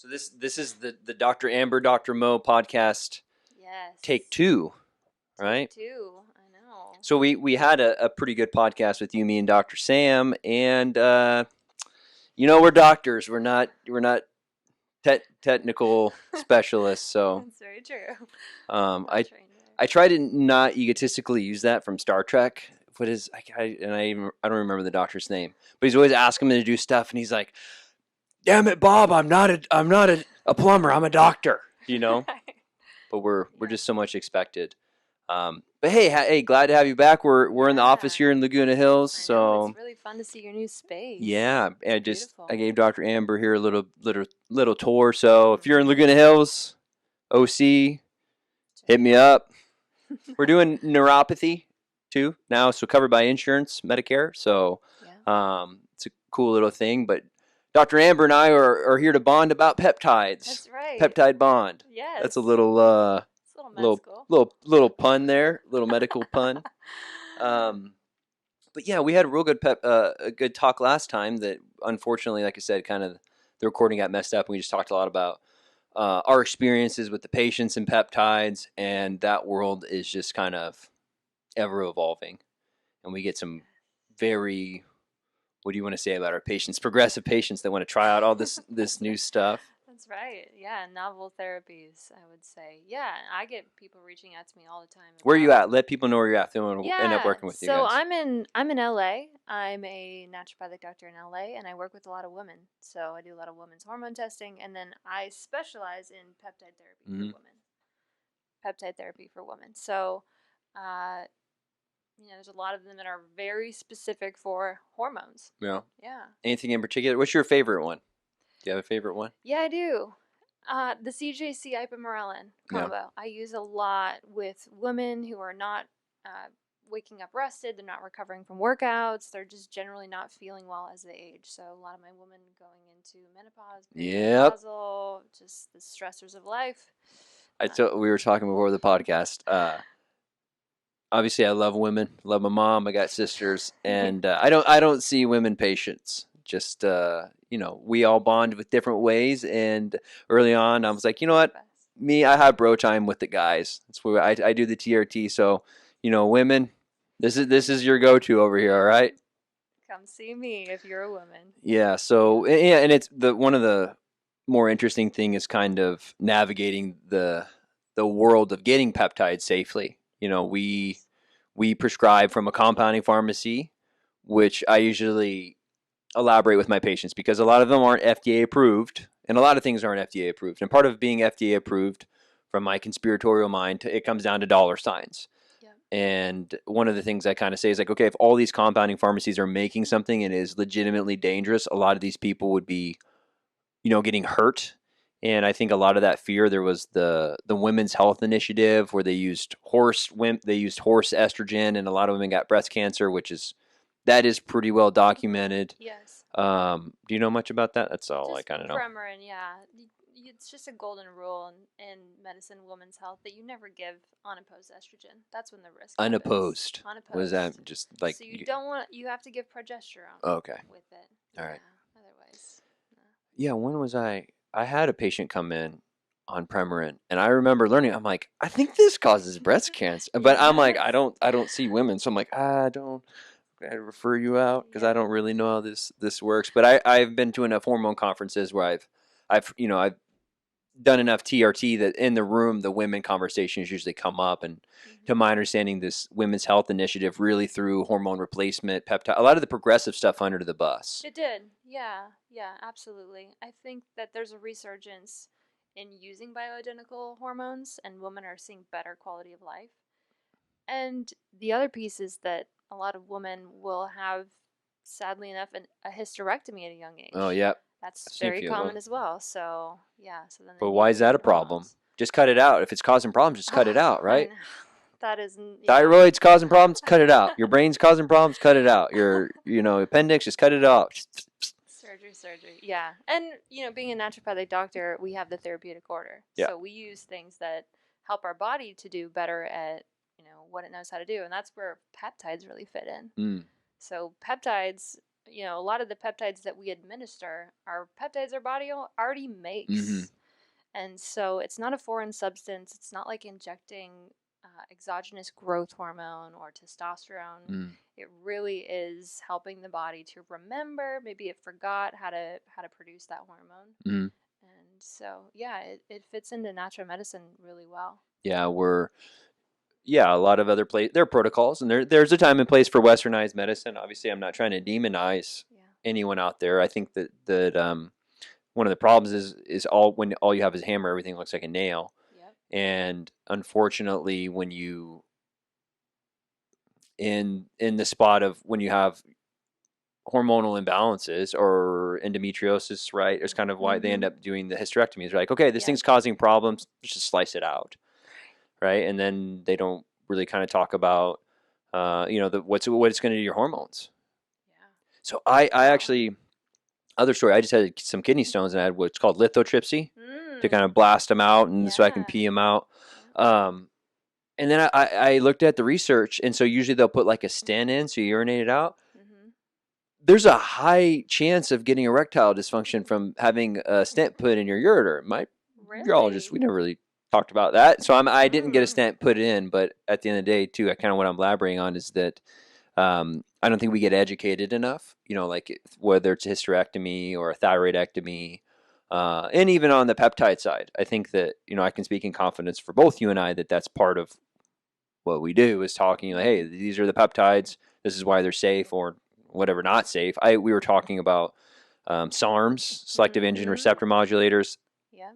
So this is the Dr. Amber, Dr. Mo podcast. Yes. Take 2, right? Take 2. I know. So we had a pretty good podcast with you, me, and Dr. Sam, and we're doctors. We're not technical specialists. So that's very true. I try to not egotistically use that from Star Trek. What is I don't remember the doctor's name, but he's always asking me to do stuff, and he's like, "Damn it, Bob! I'm not a plumber. I'm a doctor." Right. But we're just so much expected. But hey, glad to have you back. We're in the office here in Laguna Hills, so it's really fun to see your new space. Yeah, and I gave Dr. Amber here a little tour. So if you're in Laguna Hills, OC, hit me up. We're doing neuropathy too now, so covered by insurance, Medicare. So it's a cool little thing. But Dr. Amber and I are here to bond about peptides. That's right. Peptide bond. Yes. That's a little little pun there, little medical pun. But yeah, we had a real good a good talk last time. That unfortunately, like I said, kind of the recording got messed up. And we just talked a lot about our experiences with the patients and peptides, and that world is just kind of ever evolving. And we get some very, what do you want to say about our patients? Progressive patients that want to try out all this new stuff. That's right. Yeah, novel therapies, I would say. Yeah, I get people reaching out to me all the time. Where are you at? Let people know where you're at. They want to end up working with you guys. So I'm in LA. I'm a naturopathic doctor in LA, and I work with a lot of women. So I do a lot of women's hormone testing, and then I specialize in peptide therapy for women. Peptide therapy for women. So, there's a lot of them that are very specific for hormones. Yeah. Yeah. Anything in particular? What's your favorite one? Do you have a favorite one? Yeah, I do. The CJC Ipamorelin combo. Yeah. I use a lot with women who are not waking up rested. They're not recovering from workouts. They're just generally not feeling well as they age. So a lot of my women going into menopause, menopausal, just the stressors of life. We were talking before the podcast. Obviously, I love women. Love my mom. I got sisters, and I don't see women patients. Just we all bond with different ways. And early on, I was like, you know what? I have bro time with the guys. That's where I do the TRT. So, women, this is your go-to over here. All right. Come see me if you're a woman. Yeah. So and it's one of the more interesting thing is kind of navigating the world of getting peptides safely. We prescribe from a compounding pharmacy, which I usually elaborate with my patients because a lot of them aren't FDA approved and a lot of things aren't FDA approved. And part of being FDA approved from my conspiratorial mind, it comes down to dollar signs. Yeah. And one of the things I kind of say is like, okay, if all these compounding pharmacies are making something and is legitimately dangerous, a lot of these people would be, getting hurt. And I think a lot of that fear, there was the Women's Health Initiative where they used horse estrogen, and a lot of women got breast cancer, that is pretty well documented. Yes. Do you know much about that? That's all just I kind of know. Premarin, yeah. It's just a golden rule in medicine, women's health, that you never give unopposed estrogen. That's when the risk Unopposed. Unopposed. What is that? Just like so you have to give progesterone. Okay. With it. All right. Otherwise. No. Yeah. When was I had a patient come in on Premarin, and I remember learning. I'm like, I think this causes breast cancer, but I'm like, I don't see women, so I'm like, I refer you out because I don't really know how this works. But I've been to enough hormone conferences where I've done enough TRT that in the room the women conversations usually come up. And to my understanding, this Women's Health Initiative really threw hormone replacement, peptide, a lot of the progressive stuff under the bus. It did, yeah, absolutely. I think that there's a resurgence in using bioidentical hormones, and women are seeing better quality of life. And the other piece is that a lot of women will have, sadly enough, a hysterectomy at a young age. Oh, yeah. That's very common as well. So, yeah. But why is that a problem? Just cut it out. If it's causing problems, just cut it out, right? That is... Thyroid's causing problems, cut it out. Your brain's causing problems, cut it out. Your, appendix, just cut it off. Surgery. Yeah. And, being a naturopathic doctor, we have the therapeutic order. Yeah. So we use things that help our body to do better at, what it knows how to do. And that's where peptides really fit in. So peptides a lot of the peptides that we administer are peptides our body already makes. Mm-hmm. And so it's not a foreign substance. It's not like injecting exogenous growth hormone or testosterone. Mm. It really is helping the body to remember. Maybe it forgot how to produce that hormone. Mm. And so, yeah, it fits into natural medicine really well. Yeah, a lot of other there are protocols, and there's a time and place for westernized medicine. Obviously, I'm not trying to demonize anyone out there. I think that one of the problems is when all you have is a hammer, everything looks like a nail. Yep. And unfortunately, when you in the spot of when you have hormonal imbalances or endometriosis, right? It's kind of why they end up doing the hysterectomies. They're like, okay, this thing's causing problems, let's just slice it out, right? And then they don't really kind of talk about, what it's going to do to your hormones. Yeah. So I actually, other story, I just had some kidney stones and I had what's called lithotripsy to kind of blast them out and so I can pee them out. And then I looked at the research, and so usually they'll put like a stent in so you urinate it out. There's a high chance of getting erectile dysfunction from having a stent put in your ureter. My urologist, we never really talked about that. So I didn't get a stent put in, but at the end of the day, too, kind of what I'm elaborating on is that I don't think we get educated enough, like whether it's a hysterectomy or a thyroidectomy, and even on the peptide side. I think that, I can speak in confidence for both you and I that that's part of what we do is talking like, hey, these are the peptides. This is why they're safe or whatever, not safe. We were talking about SARMs, selective androgen receptor modulators. Yeah.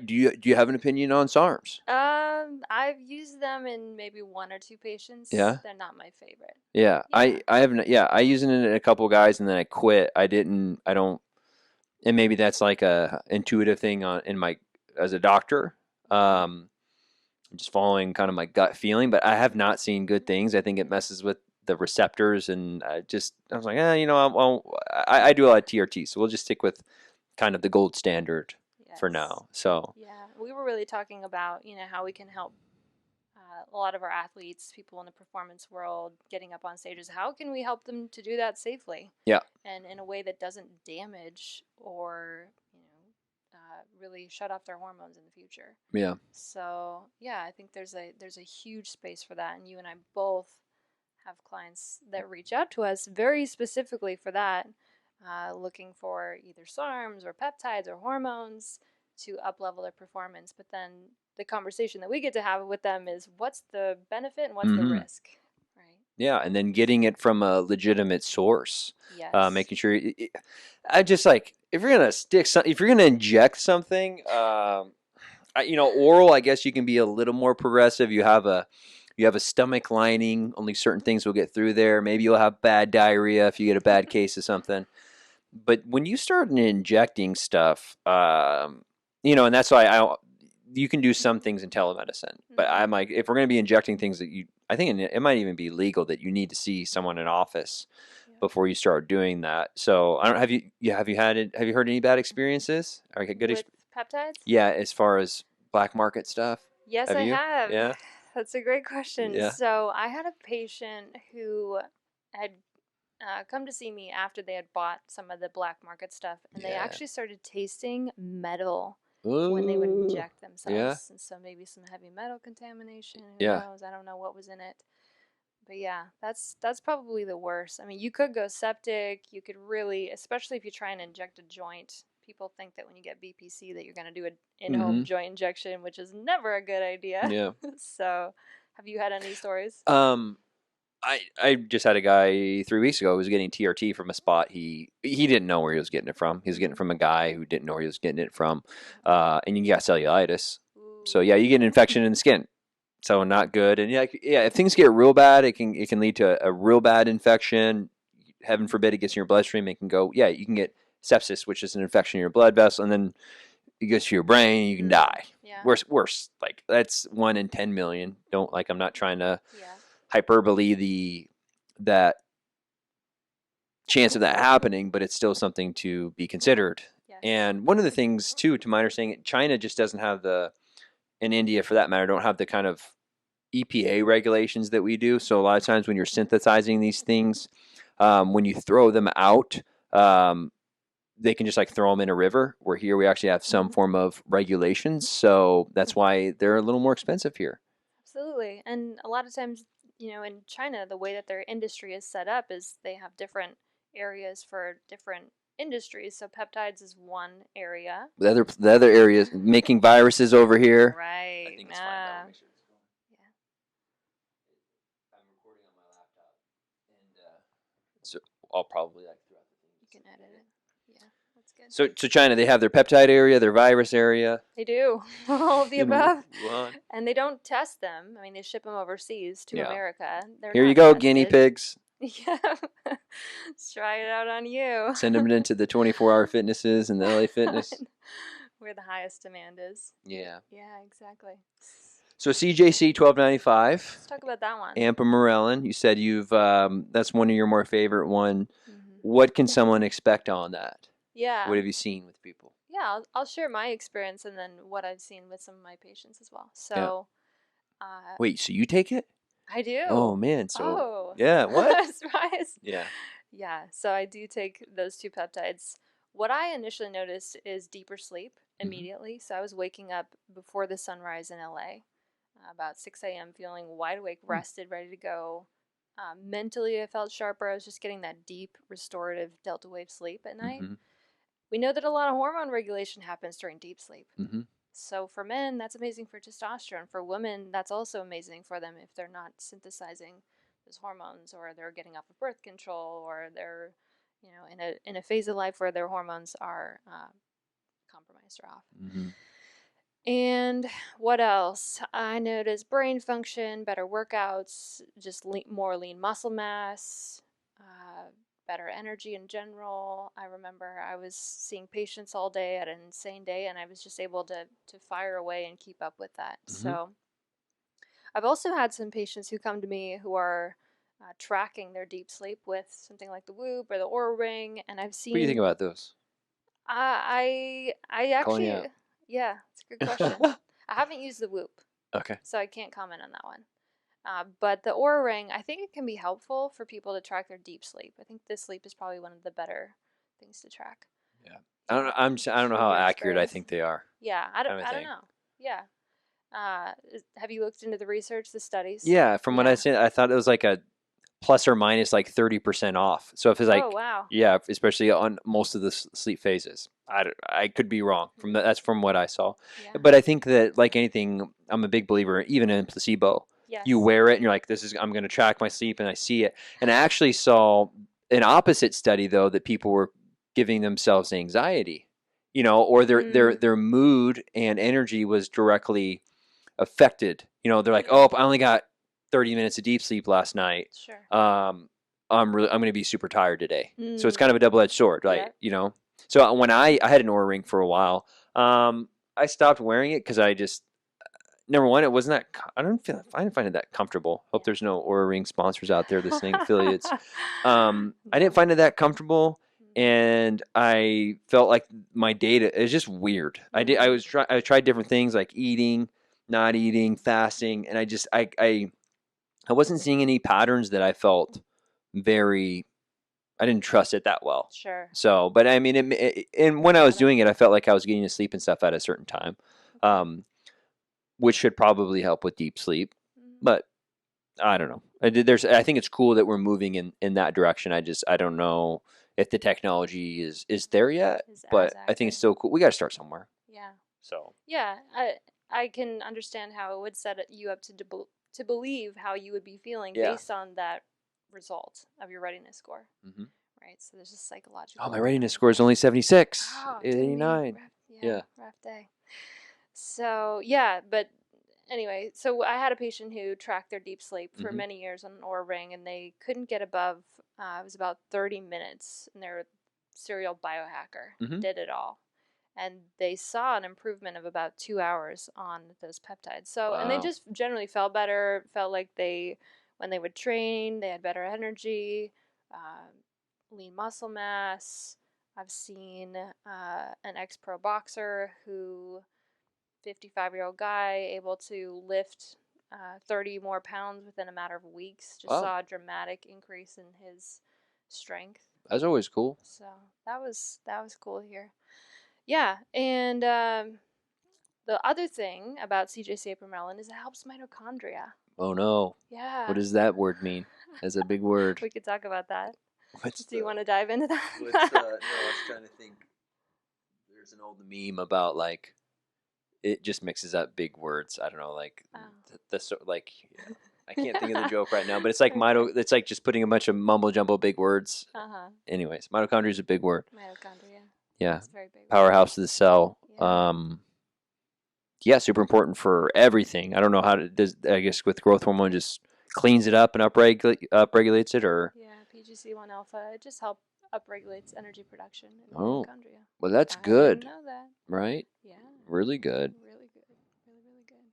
Do you have an opinion on SARMs? I've used them in maybe one or two patients. Yeah. They're not my favorite. Yeah. I haven't. Yeah. I used it in a couple of guys and then I quit. I don't. And maybe that's like a intuitive thing as a doctor. I'm just following kind of my gut feeling, but I have not seen good things. I think it messes with the receptors, and I was like, I do a lot of TRT, so we'll just stick with kind of the gold standard for now. So yeah, we were really talking about how we can help a lot of our athletes, people in the performance world, getting up on stages. How can we help them to do that safely? Yeah, and in a way that doesn't damage or really shut off their hormones in the future. Yeah. So yeah, I think there's a huge space for that, and you and I both have clients that reach out to us very specifically for that, looking for either SARMs or peptides or hormones to up-level their performance. But then the conversation that we get to have with them is what's the benefit and what's the risk, right? Yeah, and then getting it from a legitimate source. Yes. Making sure. I just like if you're gonna inject something, oral. I guess you can be a little more progressive. You have a stomach lining. Only certain things will get through there. Maybe you'll have bad diarrhea if you get a bad case of something. But when you start injecting stuff, and that's why you can do some things in telemedicine. But I'm like, if we're going to be injecting things I think it might even be legal that you need to see someone in office before you start doing that. So I don't have you heard any bad experiences? Okay, good with peptides? Yeah, as far as black market stuff. Yes, I have. Yeah. That's a great question. Yeah. So I had a patient who had come to see me after they had bought some of the black market stuff, and they actually started tasting metal when they would inject themselves. Yeah. And so maybe some heavy metal contamination. Who knows? I don't know what was in it. But yeah, that's probably the worst. I mean, you could go septic. You could really, especially if you try and inject a joint. People think that when you get BPC that you're going to do an in-home joint injection, which is never a good idea. Yeah. So, have you had any stories? I just had a guy 3 weeks ago who was getting TRT from a spot he didn't know where he was getting it from. He was getting it from a guy who didn't know where he was getting it from, and you got cellulitis. Ooh. So yeah, you get an infection in the skin. So not good. And if things get real bad, it can lead to a real bad infection. Heaven forbid it gets in your bloodstream. It can go. Yeah, you can get sepsis, which is an infection in your blood vessel, and then it goes to your brain. You can die. Yeah. Worse. Like that's 1 in 10 million. I'm not trying to hyperbole that chance of that happening, but it's still something to be considered. Yes. And one of the things too, to my understanding, China just doesn't have and India for that matter, don't have the kind of EPA regulations that we do. So a lot of times when you're synthesizing these things, When you throw them out, they can just like throw them in a river, where here we actually have some form of regulations. So that's why they're a little more expensive here. Absolutely. And a lot of times, in China, the way that their industry is set up is they have different areas for different industries. So peptides is one area. The other areas making viruses over here. Right. I think it's fine. Yeah. I'm recording on my laptop, and so I'll probably like throughout the thing. You can edit it. Yeah, that's good. So China, they have their peptide area, their virus area. They do all of the above, Wuhan. and they don't test them. I mean, they ship them overseas to America. Here you go, guinea pigs. Yeah, let's try it out on you. Send them into the 24-hour fitnesses and the LA Fitness. Where the highest demand is. Yeah. Yeah, exactly. So CJC 1295. Let's talk about that one. Ipamorelin. You said that's one of your more favorite one. What can someone expect on that? Yeah. What have you seen with people? Yeah, I'll share my experience and then what I've seen with some of my patients as well. So, wait, so you take it? I do. Oh man, so yeah, what? Surprise. Yeah. Yeah, so I do take those two peptides. What I initially noticed is deeper sleep immediately. So I was waking up before the sunrise in LA, about 6 a.m., feeling wide awake, rested, ready to go. Mentally, I felt sharper. I was just getting that deep, restorative delta wave sleep at night. We know that a lot of hormone regulation happens during deep sleep. So for men, that's amazing for testosterone. For women, that's also amazing for them if they're not synthesizing those hormones, or they're getting off of birth control, or they're, in a phase of life where their hormones are compromised or off. And what else? I noticed brain function, better workouts, just more lean muscle mass, better energy in general. I remember I was seeing patients all day at an insane day, and I was just able to fire away and keep up with that. So I've also had some patients who come to me who are tracking their deep sleep with something like the Whoop or the Oura Ring, and I've seen. What do you think about those? I actually, yeah, it's a good question. I haven't used the Whoop. Okay. So I can't comment on that one. But the Oura Ring, I think it can be helpful for people to track their deep sleep. I think this sleep is probably one of the better things to track. Yeah. I don't know. I don't know how accurate I think they are. Yeah, I don't know. Yeah. Have you looked into the research, the studies? Yeah, from what I said, I thought it was like a plus or minus like 30% off. So if it's like, oh wow, yeah, especially on most of the sleep phases. I could be wrong. That's from what I saw. Yeah. But I think that like anything, I'm a big believer, even in placebo. Yes. You wear it and you're like, I'm going to track my sleep, and I see it. And I actually saw an opposite study though, that people were giving themselves anxiety, or their mood and energy was directly affected. They're like, oh, I only got 30 minutes of deep sleep last night. Sure. I'm going to be super tired today. So it's kind of a double-edged sword, right? Yeah. So when I had an Oura Ring for a while, I stopped wearing it because I just, number one, it wasn't that, I didn't find it that comfortable. Hope there's no Oura Ring sponsors out there listening, affiliates. I didn't find it that comfortable, and I felt like my data is just weird. I tried different things like eating, not eating, fasting, and I wasn't seeing any patterns that I felt I didn't trust it that well. Sure. So, but I mean, and when I was doing it, I felt like I was getting to sleep and stuff at a certain time, which should probably help with deep sleep. But I don't know. I think it's cool that we're moving in that direction. I don't know if the technology is there yet, but I think it's still cool. We got to start somewhere. Yeah. So. Yeah, I can understand how it would set you up to believe how you would be feeling based on that result of your readiness score. Right, so there's just psychological. Oh, my readiness score is only 76. 89. Rough day. So yeah, but anyway, so I had a patient who tracked their deep sleep for many years on an Oura Ring, and they couldn't get above. It was about 30 minutes, and their serial biohacker did it all. And they saw an improvement of about 2 hours on those peptides. So, and they just generally felt better, felt like when they would train, they had better energy, lean muscle mass. I've seen an ex-pro boxer 55-year-old guy, able to lift 30 more pounds within a matter of weeks. Just saw a dramatic increase in his strength. That's always cool. So that was cool to hear. Yeah, and the other thing about CJC Ipamorelin is it helps mitochondria. Oh no. Yeah. What does that word mean? That's a big word. We could talk about that. What's Do you want to dive into that? no, I was trying to think. There's an old meme about like it just mixes up big words. I don't know, like like I can't think of the joke right now, but it's like it's like just putting a bunch of mumble jumble big words. Anyways, mitochondria is a big word. Mitochondria. Yeah. It's very big. Powerhouse of the cell. Yeah. Yeah, super important for everything. I don't know how I guess with growth hormone just cleans it up and upregulates it, or yeah, PGC-1 alpha. It just upregulates energy production in mitochondria. Well, that's I good. didn't know that. Right? Yeah. Really good. Really good. Really good.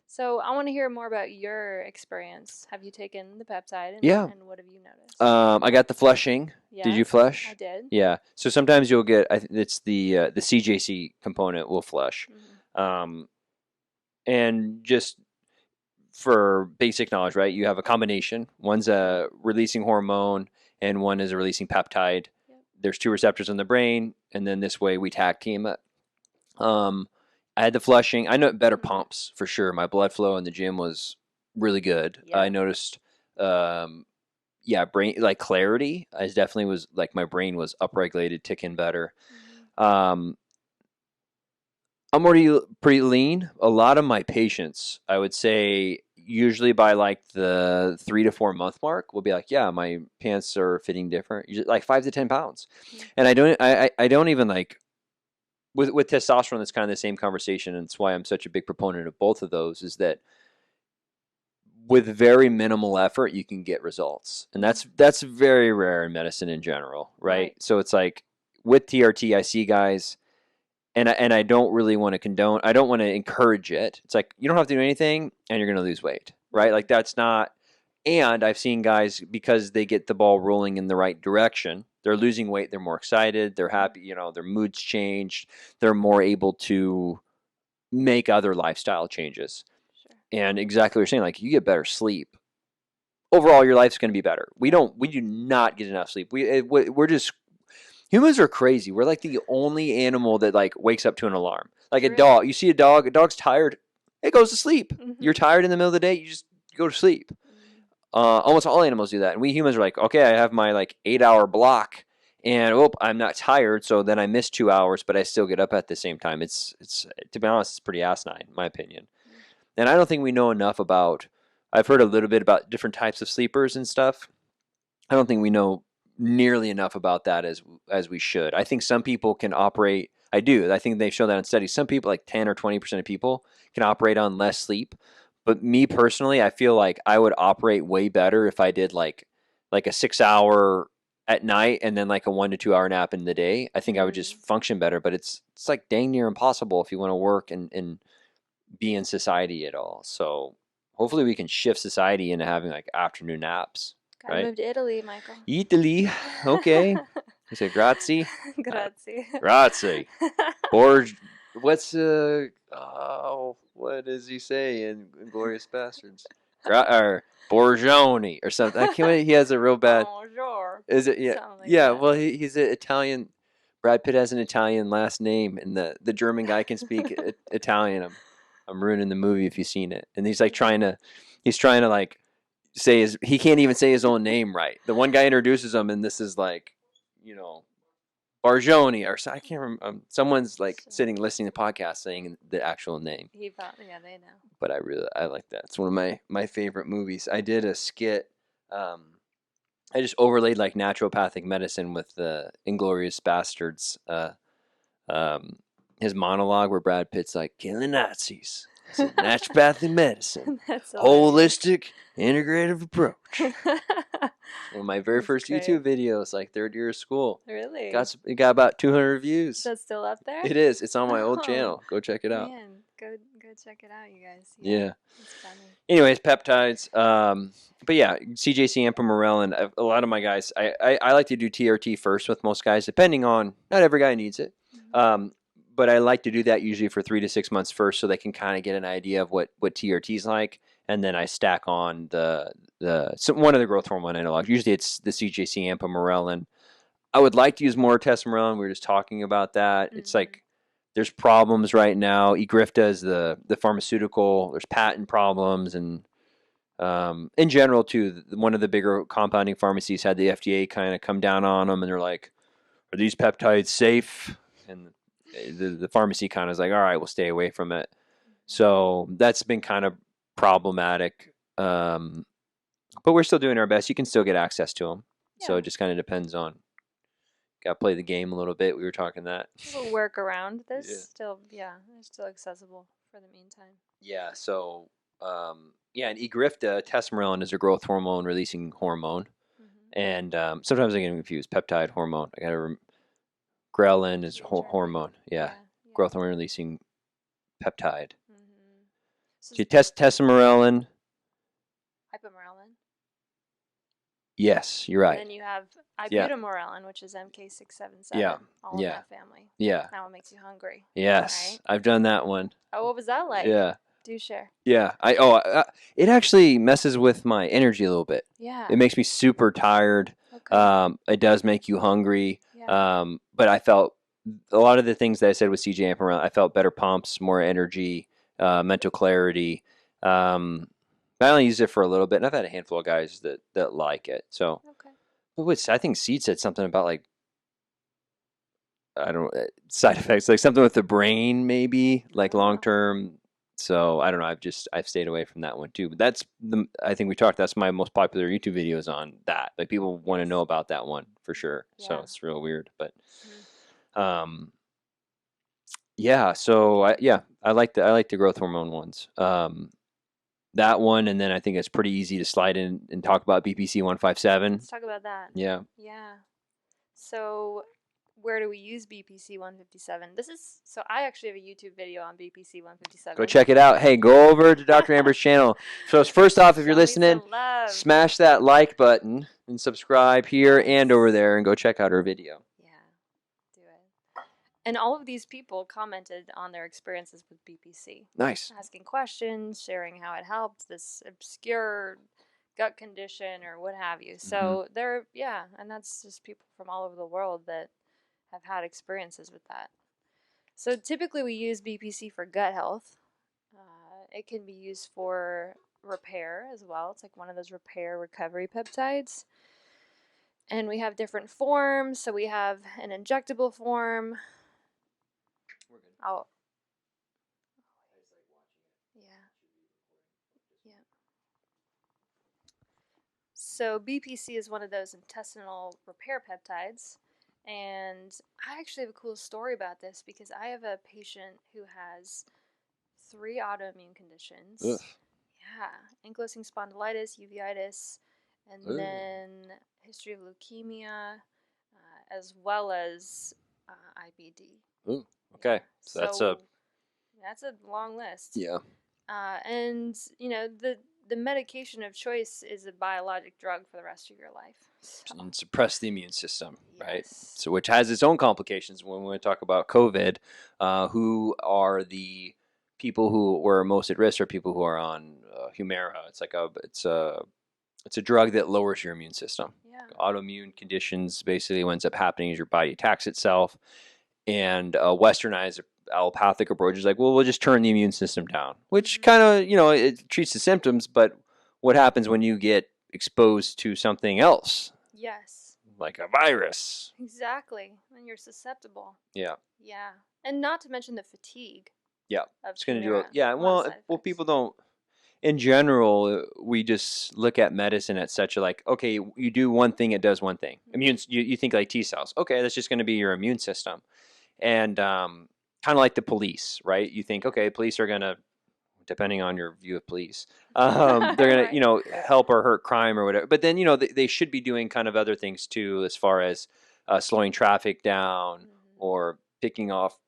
So I want to hear more about your experience. Have you taken the peptide? And, Yeah. And what have you noticed? I got the flushing. Yes, did you flush? I did. Yeah. So sometimes you'll get. It's the CJC component will flush. Mm-hmm. And just for basic knowledge, right? You have a combination. One's a releasing hormone, and one is a releasing peptide. Yep. There's 2 receptors in the brain, and then this way we tag team it. I had the flushing. I know better pumps for sure. My blood flow in the gym was really good. Yep. I noticed, brain like clarity. I definitely was like my brain was upregulated, ticking better. Mm-hmm. I'm already pretty lean. A lot of my patients, I would say, usually by like the 3 to 4 month mark, will be like, "Yeah, my pants are fitting different." Usually like 5 to 10 pounds, and I don't even like with testosterone. That's kind of the same conversation, and it's why I'm such a big proponent of both of those. Is that with very minimal effort, you can get results, and that's very rare in medicine in general, right? So it's like with TRT, I see guys. And I don't really want to condone. I don't want to encourage it. It's like you don't have to do anything, and you're going to lose weight, right? Like that's not. And I've seen guys because they get the ball rolling in the right direction. They're losing weight. They're more excited. They're happy. You know, their moods changed. They're more able to make other lifestyle changes. Sure. And exactly what you're saying. Like you get better sleep. Overall, your life's going to be better. We do not get enough sleep. We're just. Humans are crazy. We're like the only animal that like wakes up to an alarm. Like a dog. You see a dog's tired, it goes to sleep. Mm-hmm. You're tired in the middle of the day, you just go to sleep. Mm-hmm. Almost all animals do that. And we humans are like, okay, I have my like 8-hour block and I'm not tired. So then I miss 2 hours, but I still get up at the same time. It's to be honest, it's pretty asinine, in my opinion. Mm-hmm. And I don't think we know enough about, I've heard a little bit about different types of sleepers and stuff. I don't think we know nearly enough about that as we should. I think some people can operate. I think they show that in studies. Some people, like 10 or 20% of people, can operate on less sleep. But me personally, I feel like I would operate way better if I did like a 6 hour at night and then like a 1 to 2 hour nap in the day. I think I would just function better. But it's like dang near impossible if you want to work and be in society at all. So hopefully we can shift society into having like afternoon naps. Gotta move to Italy, Michael. Italy, okay. I said grazie. Grazie. Grazie. What does he say in Inglourious Bastards? Or Borgioni or something. I can't. He has a real bad. Bonjour. Is it? Yeah. Like yeah. That. Well, he's an Italian. Brad Pitt has an Italian last name, and the German guy can speak Italian. I'm ruining the movie if you've seen it. And he's like trying to like. He can't even say his own name right. The one guy introduces him, and this is like, Bargioni or I can't remember. Someone's like sitting listening to the podcast saying the actual name. They know. But I like that. It's one of my favorite movies. I did a skit. I just overlaid like naturopathic medicine with the Inglourious Bastards. His monologue where Brad Pitt's like killing Nazis. Naturopathic medicine, holistic, integrative approach. One of my very first YouTube videos, like 3rd year of school. Really? It got about 200 views. That's still up there? It is. It's on my old channel. Go check it out. Man, go check it out, you guys. Yeah. It's funny. Anyways, peptides. But yeah, CJC Ipamorelin. A lot of my guys, I like to do TRT first with most guys, depending on, not every guy needs it. Mm-hmm. But I like to do that usually for 3 to 6 months first so they can kind of get an idea of what TRT is like. and then I stack on one of the growth hormone analogs. Usually it's the CJC Ipamorelin. I would like to use more testosterone. We were just talking about that. It's like there's problems right now. Egrifta is the pharmaceutical. There's patent problems, and in general too. One of the bigger compounding pharmacies had the FDA kind of come down on them, and they're like, "Are these peptides safe?" And the pharmacy kind of is like, "All right, we'll stay away from it." So that's been kind of problematic. But we're still doing our best. You can still get access to them. Yeah. So it just kind of depends on. Got to play the game a little bit. We were talking that. A little workaround. There's still, they're still accessible for the meantime. Yeah. So, and Egrifta, testosterone is a growth hormone releasing hormone. And sometimes I get confused. Peptide hormone. I got to ghrelin is hormone. Yeah. Growth hormone releasing peptide. So testosterone. Ipamorelin. Yes, you're right. And then you have Ipamorelin, which is MK-677. All in that family. Yeah. That one makes you hungry. Yes, right? I've done that one. Oh, what was that like? Yeah. Do share. Yeah. It actually messes with my energy a little bit. Yeah. It makes me super tired. Okay. It does make you hungry. Yeah. But I felt a lot of the things that I said with CJ Ipamorelin, I felt better pumps, more energy, mental clarity. I only used it for a little bit, and I've had a handful of guys that like it. So, I think Seed said something about like, I don't know, side effects, like something with the brain, maybe like long term. So I don't know. I've stayed away from that one too. But I think we talked. That's my most popular YouTube videos on that. Like people want to know about that one for sure. Yeah. So it's real weird, but, yeah. So I like the growth hormone ones. That one, and then I think it's pretty easy to slide in and talk about BPC-157. Let's talk about that. Yeah. Yeah. So where do we use BPC-157? So I actually have a YouTube video on BPC-157. Go check it out. Hey, go over to Dr. Amber's channel. So first off, if you're listening, smash that like button and subscribe here and over there and go check out her video. And all of these people commented on their experiences with BPC. Nice. Asking questions, sharing how it helped this obscure gut condition or what have you. So and that's just people from all over the world that have had experiences with that. So typically we use BPC for gut health. It can be used for repair as well. It's like one of those repair recovery peptides. And we have different forms. So we have an injectable form. Oh. Yeah. So BPC is one of those intestinal repair peptides. And I actually have a cool story about this because I have a patient who has 3 autoimmune conditions. Ugh. Yeah. Ankylosing spondylitis, uveitis, and then history of leukemia, as well as IBD. Ooh. Okay, so that's a long list. Yeah. And the medication of choice is a biologic drug for the rest of your life. So. And suppress the immune system, right? So which has its own complications when we talk about COVID. Who are the people who were most at risk? Are people who are on Humira? It's a drug that lowers your immune system. Yeah. Autoimmune conditions basically what ends up happening is your body attacks itself. And westernized allopathic approach is like, well, we'll just turn the immune system down, which kind of, it treats the symptoms. But what happens when you get exposed to something else? Yes. Like a virus. Exactly. And you're susceptible. Yeah. Yeah. And not to mention the fatigue. Yeah. It's going to do it. Yeah. Well, people don't. In general, we just look at medicine at such a like, okay, you do one thing, it does one thing. You think like T cells. Okay, that's just going to be your immune system. And kind of like the police, right? You think, okay, police are going to, depending on your view of police, they're going to, help or hurt crime or whatever. But then, they should be doing kind of other things too, as far as slowing traffic down or picking off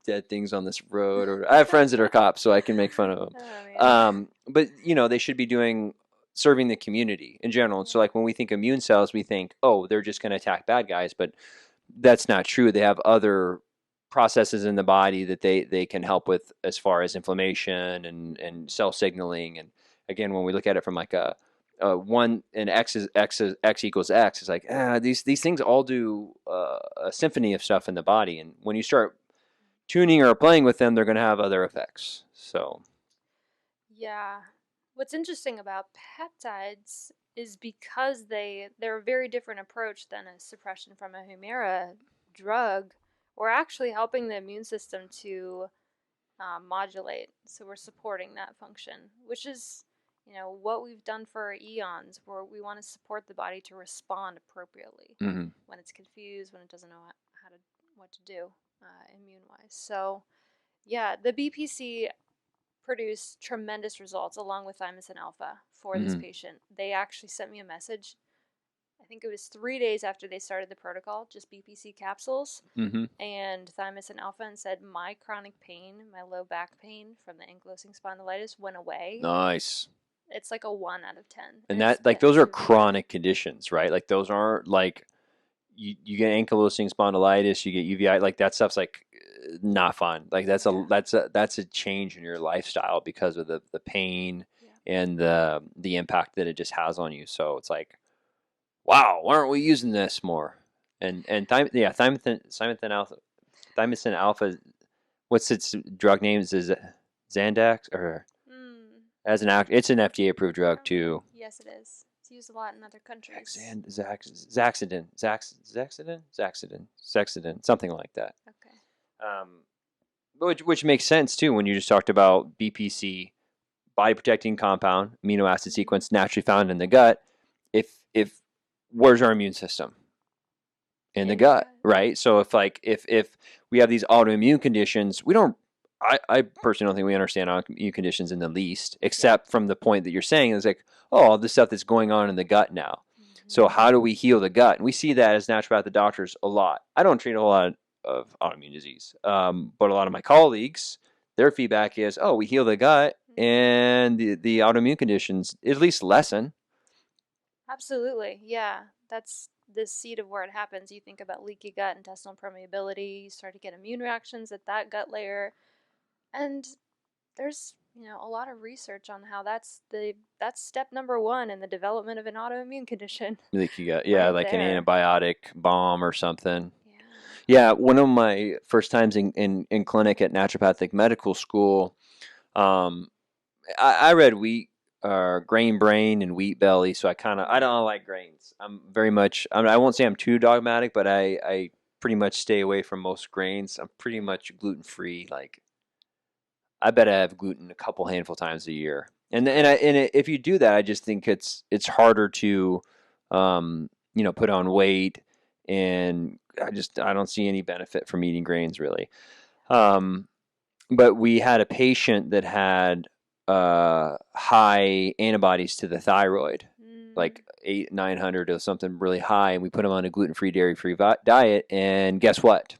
dead things on this road. Or I have friends that are cops, so I can make fun of them. But, they should be serving the community in general. And so like when we think immune cells, we think, oh, they're just going to attack bad guys. But that's not true. They have other processes in the body that they can help with as far as inflammation and cell signaling and again, when we look at it from like a one and x equals x, it's like these things all do a symphony of stuff in the body, and when you start tuning or playing with them, they're going to have other effects. So Yeah. What's interesting about peptides is because they're a very different approach than a suppression from a Humira drug. We're actually helping the immune system to modulate. So we're supporting that function, which is, what we've done for eons, where we want to support the body to respond appropriately when it's confused, when it doesn't know what to do immune-wise. So, yeah, the BPC produced tremendous results along with Thymosin Alpha for this patient. They actually sent me a message. I think it was 3 days after they started the protocol, just BPC capsules and Thymosin Alpha, and said my chronic pain, my low back pain from the ankylosing spondylitis went away. Nice. It's like a 1 out of 10. And that, like, those are chronic conditions, right? Like, those aren't like you get ankylosing spondylitis, you get UVI, like that stuff's like not fun. Like that's a change in your lifestyle because of the pain and the impact that it just has on you. So it's like, wow, why aren't we using this more? And Thymosin Alpha, what's its drug name? Is it Zandax or it's an FDA approved drug too. Yes, it is. It's used a lot in other countries. Zaxidin, something like that. Okay. Which makes sense too when you just talked about BPC, body protecting compound, amino acid sequence naturally found in the gut. If where's our immune system? In the gut, right? So if we have these autoimmune conditions, I personally don't think we understand autoimmune conditions in the least, except from the point that you're saying is like, oh, all this stuff that's going on in the gut now. So how do we heal the gut? And we see that as naturopathic doctors a lot. I don't treat a whole lot of autoimmune disease, but a lot of my colleagues, their feedback is, oh, we heal the gut and the autoimmune conditions at least lessen. Absolutely, yeah. That's the seed of where it happens. You think about leaky gut, intestinal permeability, you start to get immune reactions at that gut layer. And there's, a lot of research on how that's step number 1 in the development of an autoimmune condition. Leaky gut, yeah, right like there. an antibiotic bomb or something. Yeah, one of my first times in clinic at naturopathic medical school, I read wheat, grain brain and wheat belly, so I don't like grains. I'm very much, I won't say I'm too dogmatic, but I pretty much stay away from most grains. I'm pretty much gluten free. Like, I bet I have gluten a couple handful times a year, and if you do that, I just think it's harder to, put on weight, and I don't see any benefit from eating grains really. But we had a patient that had high antibodies to the thyroid, like 800-900 or something really high, and we put him on a gluten-free, dairy-free diet, and guess what?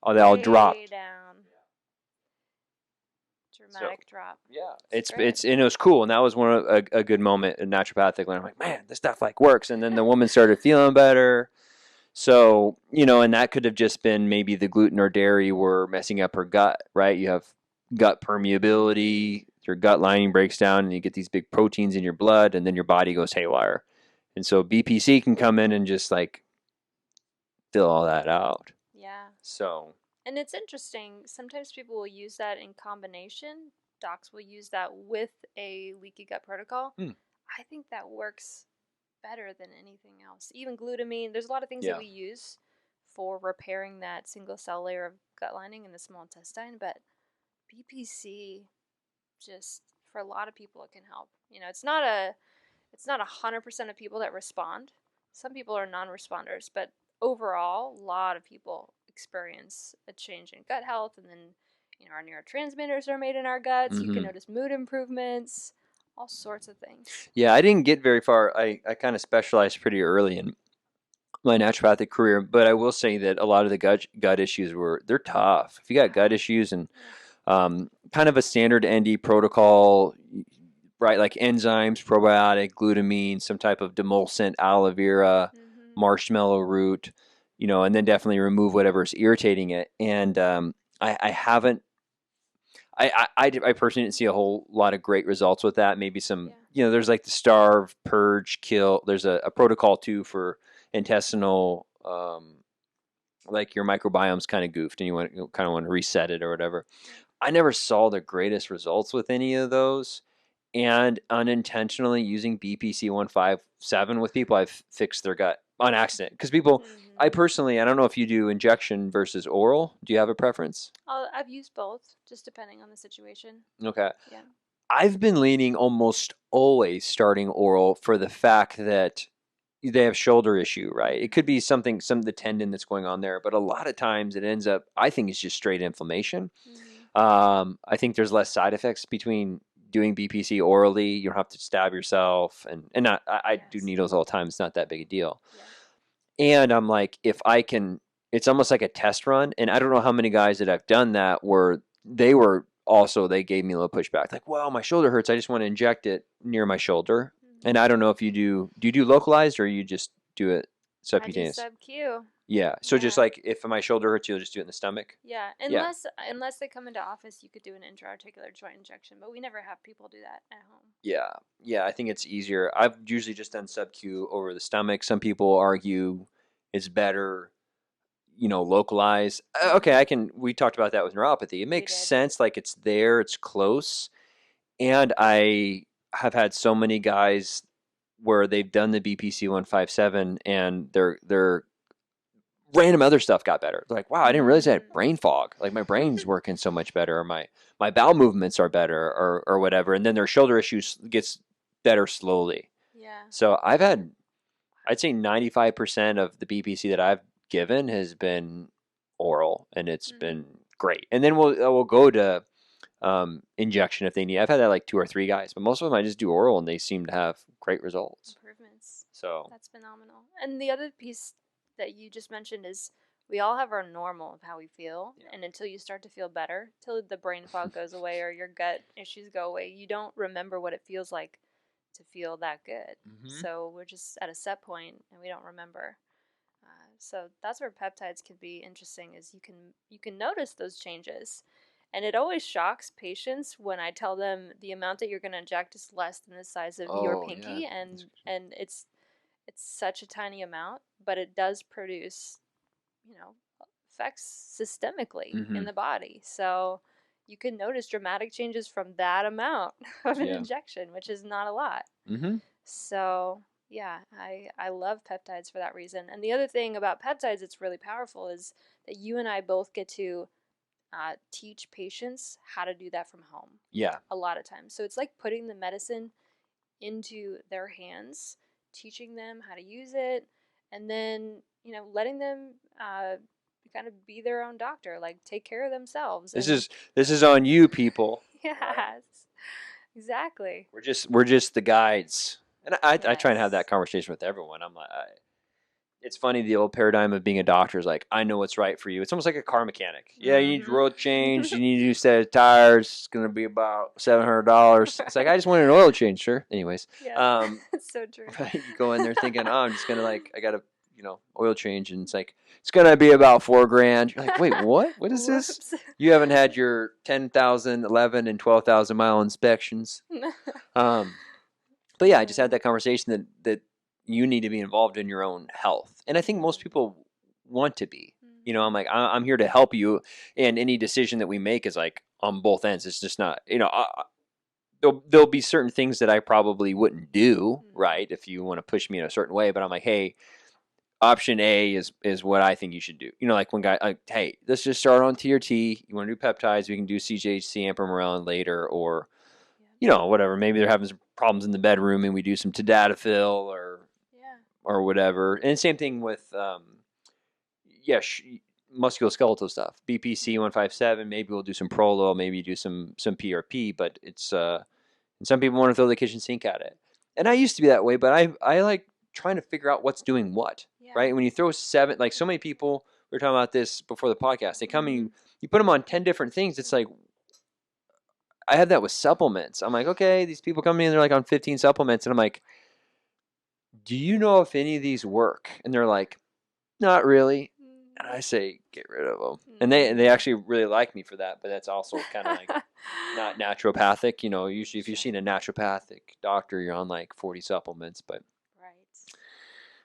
Oh, they all dropped. Dramatic drop. Yeah, it's and it was cool, and that was one of a good moment in naturopathic when I'm like, man, this stuff like works, and then the woman started feeling better. So, and that could have just been maybe the gluten or dairy were messing up her gut, right? You have gut permeability, your gut lining breaks down, and you get these big proteins in your blood, and then your body goes haywire. And so BPC can come in and just like fill all that out. Yeah. So. And it's interesting. Sometimes people will use that in combination. Docs will use that with a leaky gut protocol. I think that works better than anything else. Even glutamine. There's a lot of things that we use for repairing that single cell layer of gut lining in the small intestine, but BPC, just for a lot of people, it can help. It's not 100% of people that respond. Some people are non-responders, but overall, a lot of people experience a change in gut health, and then our neurotransmitters are made in our guts. You can notice mood improvements, all sorts of things. Yeah, I didn't get very far. I kind of specialized pretty early in my naturopathic career, but I will say that a lot of the gut issues they're tough. If you got gut issues and kind of a standard ND protocol, right, like enzymes, probiotic, glutamine, some type of demulcent, aloe vera, marshmallow root, and then definitely remove whatever's irritating it. And I haven't I personally didn't see a whole lot of great results with that. Maybe some, Yeah. there's like the starve, purge, kill. There's a protocol too for intestinal, like your microbiome's kind of goofed and you kind of want to reset it or whatever. Yeah. I never saw the greatest results with any of those. And unintentionally using BPC-157 with people, I've fixed their gut on accident. Because people, I don't know if you do injection versus oral. Do you have a preference? I've used both, just depending on the situation. Okay. Yeah. I've been leaning almost always starting oral for the fact that they have shoulder issue, right? It could be some of the tendon that's going on there, but a lot of times it ends up, I think it's just straight inflammation. I think there's less side effects between doing BPC orally. You don't have to stab yourself, and not, I do needles all the time. It's not that big a deal. Yeah. And I'm like, if I can, it's almost like a test run. And I don't know how many guys that I've done that where they gave me a little pushback. Like, well, my shoulder hurts. I just want to inject it near my shoulder. And I don't know if you do you do localized or you just do it subcutaneous? I do sub-Q. Yeah. So just like if my shoulder hurts, you'll just do it in the stomach? Yeah. Unless they come into office, you could do an intra-articular joint injection, but we never have people do that at home. Yeah. Yeah. I think it's easier. I've usually just done sub-Q over the stomach. Some people argue it's better, localized. Okay. We talked about that with neuropathy. It makes sense. Like it's there, it's close. And I have had so many guys where they've done the BPC-157 and their random other stuff got better. They're like, wow, I didn't realize I had brain fog. Like my brain's working so much better, or my bowel movements are better, or whatever. And then their shoulder issues gets better slowly. Yeah. So I'd say 95% of the BPC that I've given has been oral, and it's been great. And then we'll go to injection if they need. I've had that like 2 or 3 guys, but most of them I just do oral and they seem to have great results. Improvements. So that's phenomenal. And the other piece that you just mentioned is we all have our normal of how we feel, and until you start to feel better, till the brain fog goes away or your gut issues go away, you don't remember what it feels like to feel that good. So we're just at a set point and we don't remember. So that's where peptides can be interesting, is you can notice those changes. And it always shocks patients when I tell them the amount that you're going to inject is less than the size of your pinky, and it's such a tiny amount, but it does produce, effects systemically in the body. So you can notice dramatic changes from that amount of an injection, which is not a lot. So yeah, I love peptides for that reason. And the other thing about peptides that's really powerful is that you and I both get to teach patients how to do that from home. Yeah. A lot of times. So it's like putting the medicine into their hands, teaching them how to use it, and then, letting them kind of be their own doctor, like take care of themselves. This is on you, people. Yes. Right? Exactly. We're just the guides. And I try and have that conversation with everyone. I'm like, it's funny, the old paradigm of being a doctor is like, I know what's right for you. It's almost like a car mechanic. Yeah, you need oil change. You need a new set of tires. It's going to be about $700. It's like, I just want an oil change, sir. Anyways. Yeah, that's so true. Right? You go in there thinking, I'm just going to I got to, oil change. And it's like, it's going to be about $4,000. You're like, wait, what? What is this? You haven't had your 10,000, 11, and 12,000 mile inspections. But yeah, I just had that conversation that you need to be involved in your own health. And I think most people want to be. I'm like, I'm here to help you. And any decision that we make is like on both ends. It's just not, there'll be certain things that I probably wouldn't do, right, if you want to push me in a certain way. But I'm like, hey, option A is what I think you should do. Like when hey, let's just start on TRT. You want to do peptides, we can do CJHC, Ipamorelin later, or, whatever. Maybe they're having some problems in the bedroom and we do some tadalafil or whatever. And same thing with, musculoskeletal stuff. BPC-157, maybe we'll do some Prolo, maybe do some PRP, but it's, and some people want to throw the kitchen sink at it. And I used to be that way, but I like trying to figure out what's doing what, right? When you throw 7, like so many people, we were talking about this before the podcast, they come and you put them on 10 different things. It's like, I have that with supplements. I'm like, okay, these people come in, they're like on 15 supplements, and I'm like, do you know if any of these work? And they're like, not really. And I say get rid of them. And they actually really like me for that, but that's also kind of like not naturopathic. You know, usually if you're seeing a naturopathic doctor, you're on like 40 supplements, but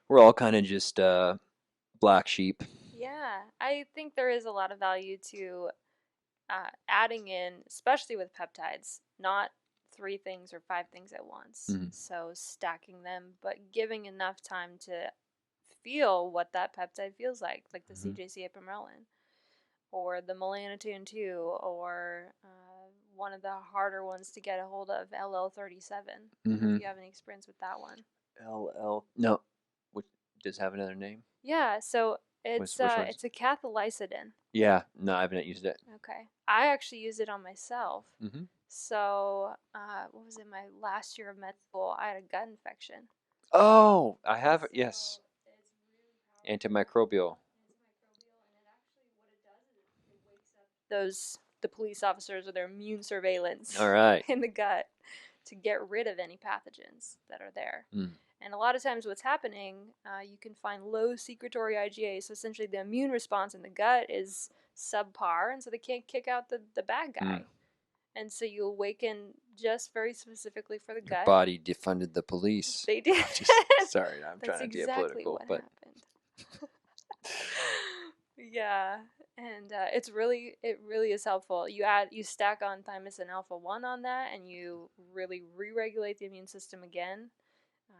we're all kind of just black sheep. Yeah, I think there is a lot of value to adding in, especially with peptides, not 3 things or 5 things at once. So stacking them, but giving enough time to feel what that peptide feels like the CJC Ipamorelin, or the Melanotan II, or one of the harder ones to get a hold of, LL37. If you have any experience with that one. No. Does it have another name? Yeah, so it's a cathelicidin. Yeah, no, I haven't used it. Okay. I actually use it on myself. So, what was it, my last year of med school, I had a gut infection. Oh, I have, yes. Antimicrobial. The police officers with their immune surveillance in the gut to get rid of any pathogens that are there. And a lot of times what's happening, you can find low secretory IgA. So essentially the immune response in the gut is subpar, and so they can't kick out the bad guy. And so you awaken just very specifically for the gut. Your body defunded the police. They did. Sorry, I'm trying to get political. What happened. Yeah. And it really is helpful. You stack on Thymosin Alpha 1 on that, and you really re-regulate the immune system again.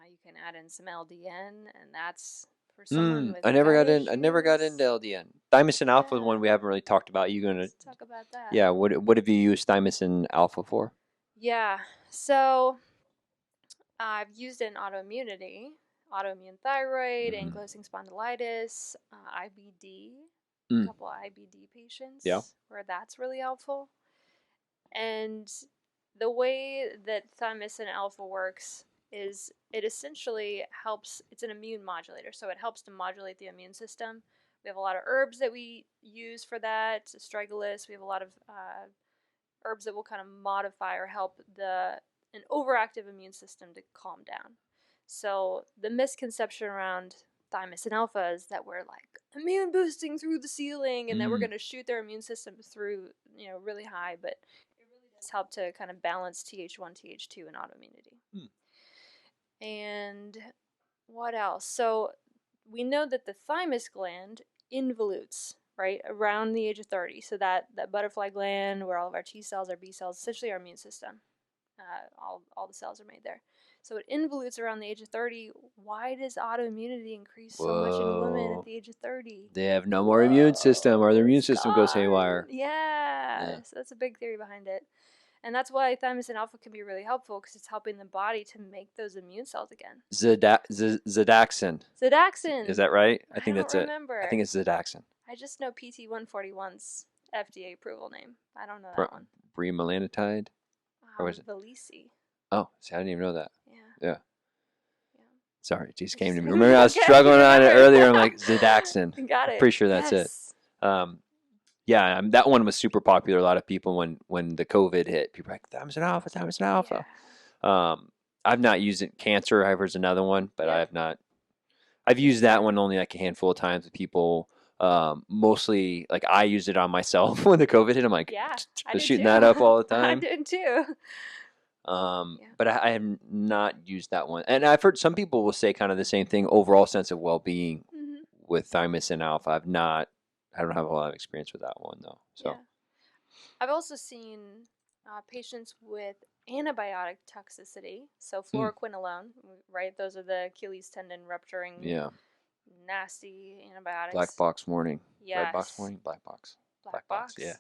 You can add in some LDN, and that's for someone with I never got into LDN. Thymosin Alpha is one we haven't really talked about. You gonna talk about that? Yeah. What have you used Thymosin Alpha for? Yeah. So I've used it in autoimmunity, autoimmune thyroid, ankylosing spondylitis, IBD. A couple of IBD patients where that's really helpful. And the way that Thymosin Alpha works is it essentially helps, it's an immune modulator, so it helps to modulate the immune system. We have a lot of herbs that we use for that, astragalus. We have a lot of herbs that will kind of modify or help an overactive immune system to calm down. So the misconception around Thymosin Alpha is that we're like immune boosting through the ceiling and that we're going to shoot their immune system through, really high, but it really does help to kind of balance Th1, Th2 in autoimmunity. And what else? So we know that the thymus gland involutes, right, around the age of 30. So that butterfly gland where all of our T cells, our B cells, essentially our immune system, all the cells are made there. So it involutes around the age of 30. Why does autoimmunity increase so much in women at the age of 30? They have no more immune system, or their immune system goes haywire. Yeah. So that's a big theory behind it. And that's why Thymosin Alpha can be really helpful, because it's helping the body to make those immune cells again. Zadaxin. Is that right? I think that's remember. it. I think it's Zadaxin. I just know PT-141's FDA approval name. I don't know that one. Melanotan? Or was it? Velisi. Oh, see, I didn't even know that. Yeah. Sorry, it just came to me. Okay. Remember, I was struggling on it earlier. I'm like, Zadaxin. Got it. I'm pretty sure that's it. Yeah, that one was super popular. A lot of people, when the COVID hit, people were like, Thymosin Alpha. Yeah. I've not used it. Cancer, I've heard is another one, but I have not. I've used that one only like a handful of times with people. Mostly, like I used it on myself when the COVID hit. I'm like, shooting that up all the time. I did too. But I have not used that one. And I've heard some people will say kind of the same thing, overall sense of well-being with Thymosin Alpha. I don't have a lot of experience with that one though. So I've also seen patients with antibiotic toxicity. So fluoroquinolone, right? Those are the Achilles tendon rupturing, nasty antibiotics. Black box warning. Yes. Red box warning. Black box. Black box. Yeah.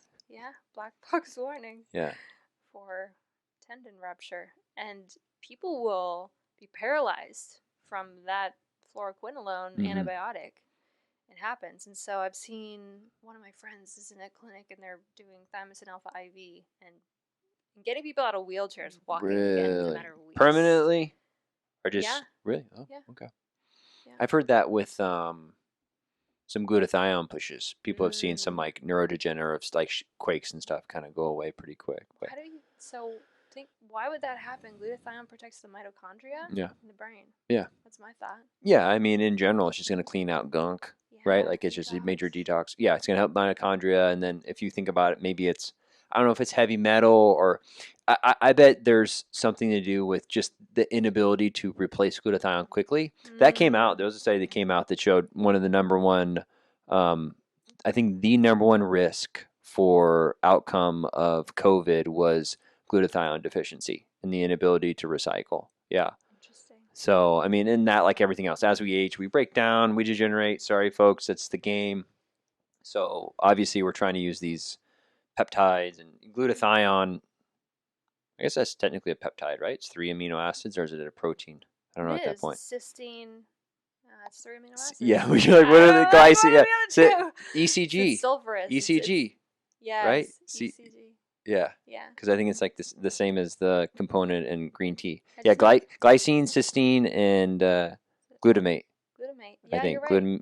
Black box warning. Yeah. For tendon rupture, and people will be paralyzed from that fluoroquinolone antibiotic. It happens. And so I've seen one of my friends is in a clinic and they're doing Thymosin Alpha IV and getting people out of wheelchairs walking again in a matter of weeks. Permanently? Or just really? Oh, okay. Yeah. I've heard that with some glutathione pushes. People have seen some like neurodegenerative like quakes and stuff kind of go away pretty quick. But Why would that happen? Glutathione protects the mitochondria Yeah. in the brain. Yeah. That's my thought. Yeah, I mean, in general, it's just going to clean out gunk, right? Yeah, Like it's just a major detox. detox. Yeah, it's going to help mitochondria. And then if you think about it, maybe it's, I don't know if it's heavy metal or I bet there's something to do with just the inability to replace glutathione quickly. That came out. There was a study that came out that showed one of the number one, I think the number one risk for outcome of COVID was glutathione deficiency and the inability to recycle. Yeah. Interesting. So, I mean, in that, like everything else, as we age, we break down, we degenerate. Sorry, folks, that's the game. So, obviously, we're trying to use these peptides and glutathione. I guess that's technically a peptide, right? It's 3 amino acids, or is it a protein? I don't know at that point. Cysteine. It's 3 amino acids. Yeah, we like, what are the glycine? Yeah. ECG. It's sulfurous. ECG. Yes. Right? ECG. Yeah. Yeah. Because I think it's like the same as the component in green tea. I Yeah, just glycine, cysteine, and glutamate. Glutamate. I Yeah, think. you're right.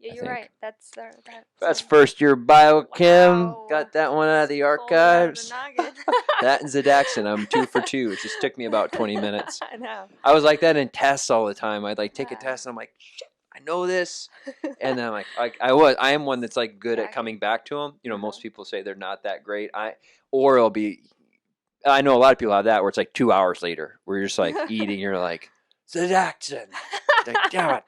Yeah, you're think. right. That's first year biochem. Wow. Got that one out of the Pulled it out of the archives. noggin. That and Zadaxin. I'm 2 for 2. It just took me about 20 minutes. I know. I was like that in tests all the time. I'd like take a Yeah. test and I'm like, shit, I know this. And then I'm like I am one that's like good at Exactly. coming back to them. You know, Uh-huh. most people say they're not that great. Or it'll be, I know a lot of people have that where it's like 2 hours later where you're just like eating. You're like, Zadaxin. Like, damn it.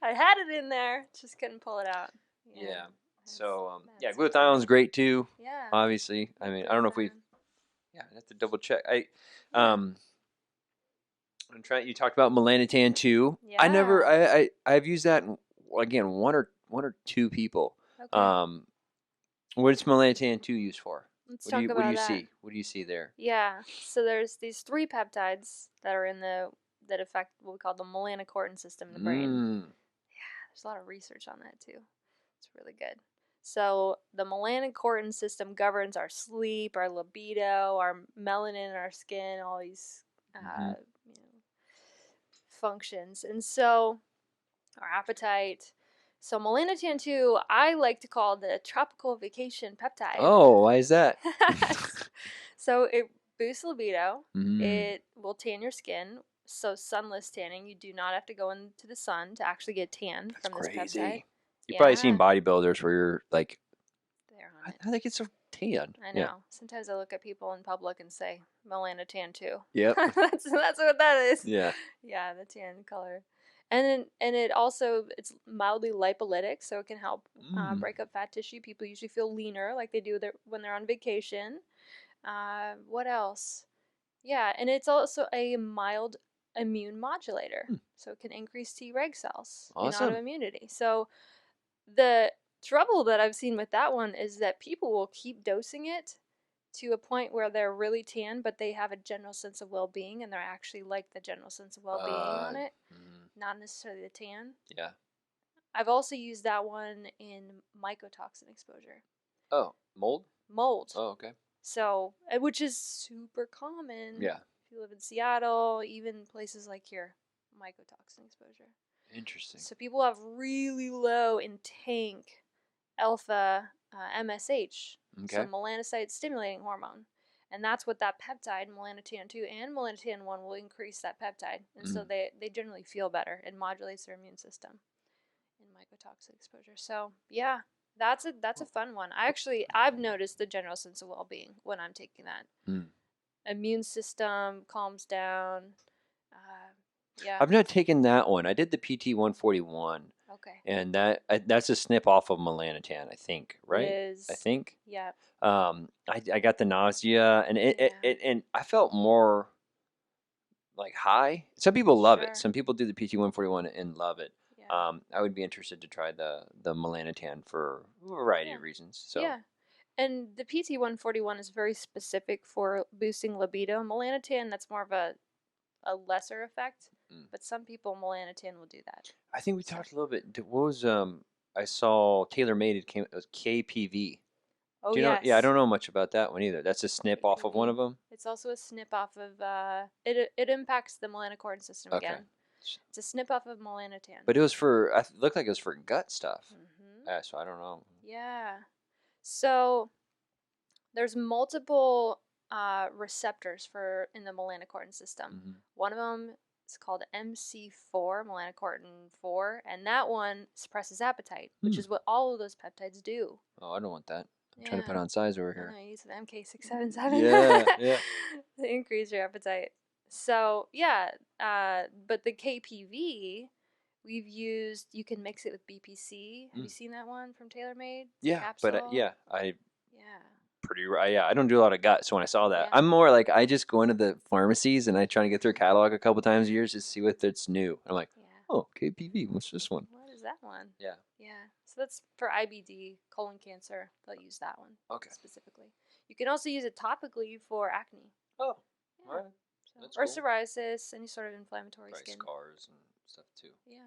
I had it in there, just couldn't pull it out. Yeah. So, that's glutathione's great too. Yeah. Obviously. I mean, I don't know if we. Yeah, I have to double check. I'm trying. You talked about Melanotan II. Yeah. I never. I've used that in, again, one or two people. Okay. What's Melanotan II used for? Let's What talk do you about What do you that. see? What do you see there? Yeah. So there's these 3 peptides that are that affect what we call the melanocortin system in the brain. Yeah, there's a lot of research on that too. It's really good. So the melanocortin system governs our sleep, our libido, our melanin in our skin, all these functions. And so our appetite. So melanotan II, I like to call the tropical vacation peptide. Oh, why is that? So it boosts libido. Mm. It will tan your skin. So sunless tanning, you do not have to go into the sun to actually get tan from this Crazy. peptide. You've probably seen bodybuilders where you're like, They're on it. how do they get so tan? I know. Yeah. Sometimes I look at people in public and say, Melanotan II. Yep. that's what that is. Yeah. Yeah, the tan color. And it also, it's mildly lipolytic, so it can help break up fat tissue. People usually feel leaner like they do when they're on vacation. What else? Yeah, and it's also a mild immune modulator. So it can increase T-reg cells in autoimmunity. So the trouble that I've seen with that one is that people will keep dosing it to a point where they're really tan, but they have a general sense of well-being, and they're actually like the general sense of well-being on it, not necessarily the tan. Yeah. I've also used that one in mycotoxin exposure. Oh, mold? Mold. Oh, okay. So, which is super common. Yeah. If you live in Seattle, even places like here, mycotoxin exposure. Interesting. So people have really low in tank alpha MSH, so melanocyte stimulating hormone. And that's what that peptide, melanotan II and melanotan I, will increase that peptide. And so they generally feel better. It modulates their immune system in mycotoxic exposure. So, yeah, that's a fun one. I've noticed the general sense of well-being when I'm taking that. Immune system calms down. Yeah. I've not taken that one. I did the PT-141. Okay. And that's a snip off of melanotan, I think, right? It is. I think. Yeah. I got the nausea, and and I felt more like high. Some people love it. Some people do the PT-141 and love it. Yeah. I would be interested to try the melanotan for a variety of reasons. So. Yeah. And the PT-141 is very specific for boosting libido. Melanotan, that's more of a lesser effect, but some people melanotan will do that. I think we talked a little bit. What was I saw TaylorMade? It was KPV. Oh, do you know? Yeah, I don't know much about that one either. That's a snip off of one of them. It's also a snip off of. It impacts the melanocortin system again. It's a snip off of melanotan. But it was for. It looked like it was for gut stuff. So I don't know. Yeah. So there's multiple receptors in the melanocortin system. Mm-hmm. One of them is called MC4, melanocortin 4, and that one suppresses appetite, which is what all of those peptides do. Oh, I don't want that. I'm trying to put on size over here. I use the MK-677. Yeah. To increase your appetite. So, but the KPV, you can mix it with BPC. Have you seen that one from TaylorMade? Yeah, capsule? but Yeah. pretty right. Yeah, I don't do a lot of gut, so when I saw that, Yeah. I'm more like I just go into the pharmacies and I try to get their catalog a couple times a year to see what that's new. I'm like, oh, KPV, what's this one? What is that one? Yeah. So that's for IBD, colon cancer. They'll use that one. Okay. Specifically, you can also use it topically for acne. Oh, all right. Or psoriasis, any sort of inflammatory skin. Scars and stuff too. Yeah.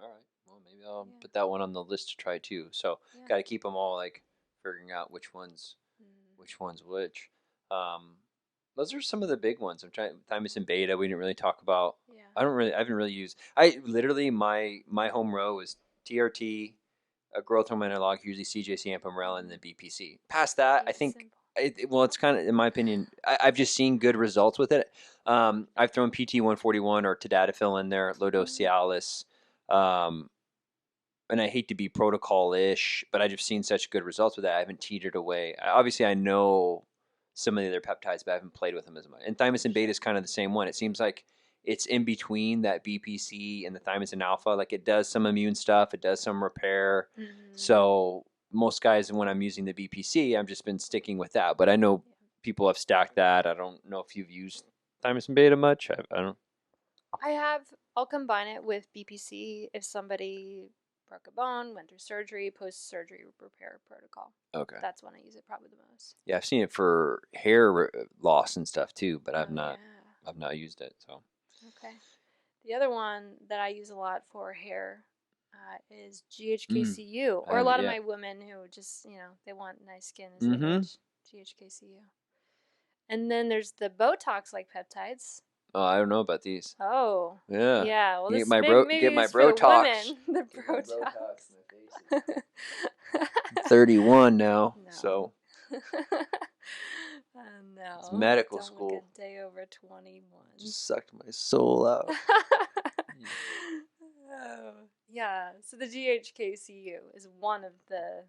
All right. Well, maybe I'll put that one on the list to try too. So got to keep them all like figuring out which one's which. Those are some of the big ones. I'm trying thymosin beta. We didn't really talk about. Yeah. I haven't really used. I literally my home row is TRT, a growth hormone analog, usually CJC, Ipamorelin, and then BPC. Past that, I think. It's kind of, in my opinion, I've just seen good results with it. I've thrown PT-141 or tadalafil in there, low dose Cialis. And I hate to be protocol-ish, but I've just seen such good results with that. I haven't teetered away. Obviously, I know some of the other peptides, but I haven't played with them as much. And thymosin beta is kind of the same one. It seems like it's in between that BPC and the thymosin alpha. Like it does some immune stuff. It does some repair. So most guys, when I'm using the BPC, I've just been sticking with that. But I know people have stacked that. I don't know if you've used thymosin beta much. I don't. I have. I'll combine it with BPC if somebody broke a bone, went through surgery, post-surgery repair protocol. Okay. That's when I use it probably the most. Yeah, I've seen it for hair loss and stuff too, but I've not used it. So. Okay. The other one that I use a lot for hair is GHKCU, or a lot of my women who just, they want nice skin as they age. GHKCU. And then there's the Botox-like peptides. Oh, I don't know about these. Oh. Yeah. Yeah. Well, this get my Botox. The Botox. 31 now, so. No. It's medical Don't school. Look a day over 21. Just sucked my soul out. Yeah. So the GHKCU is one of the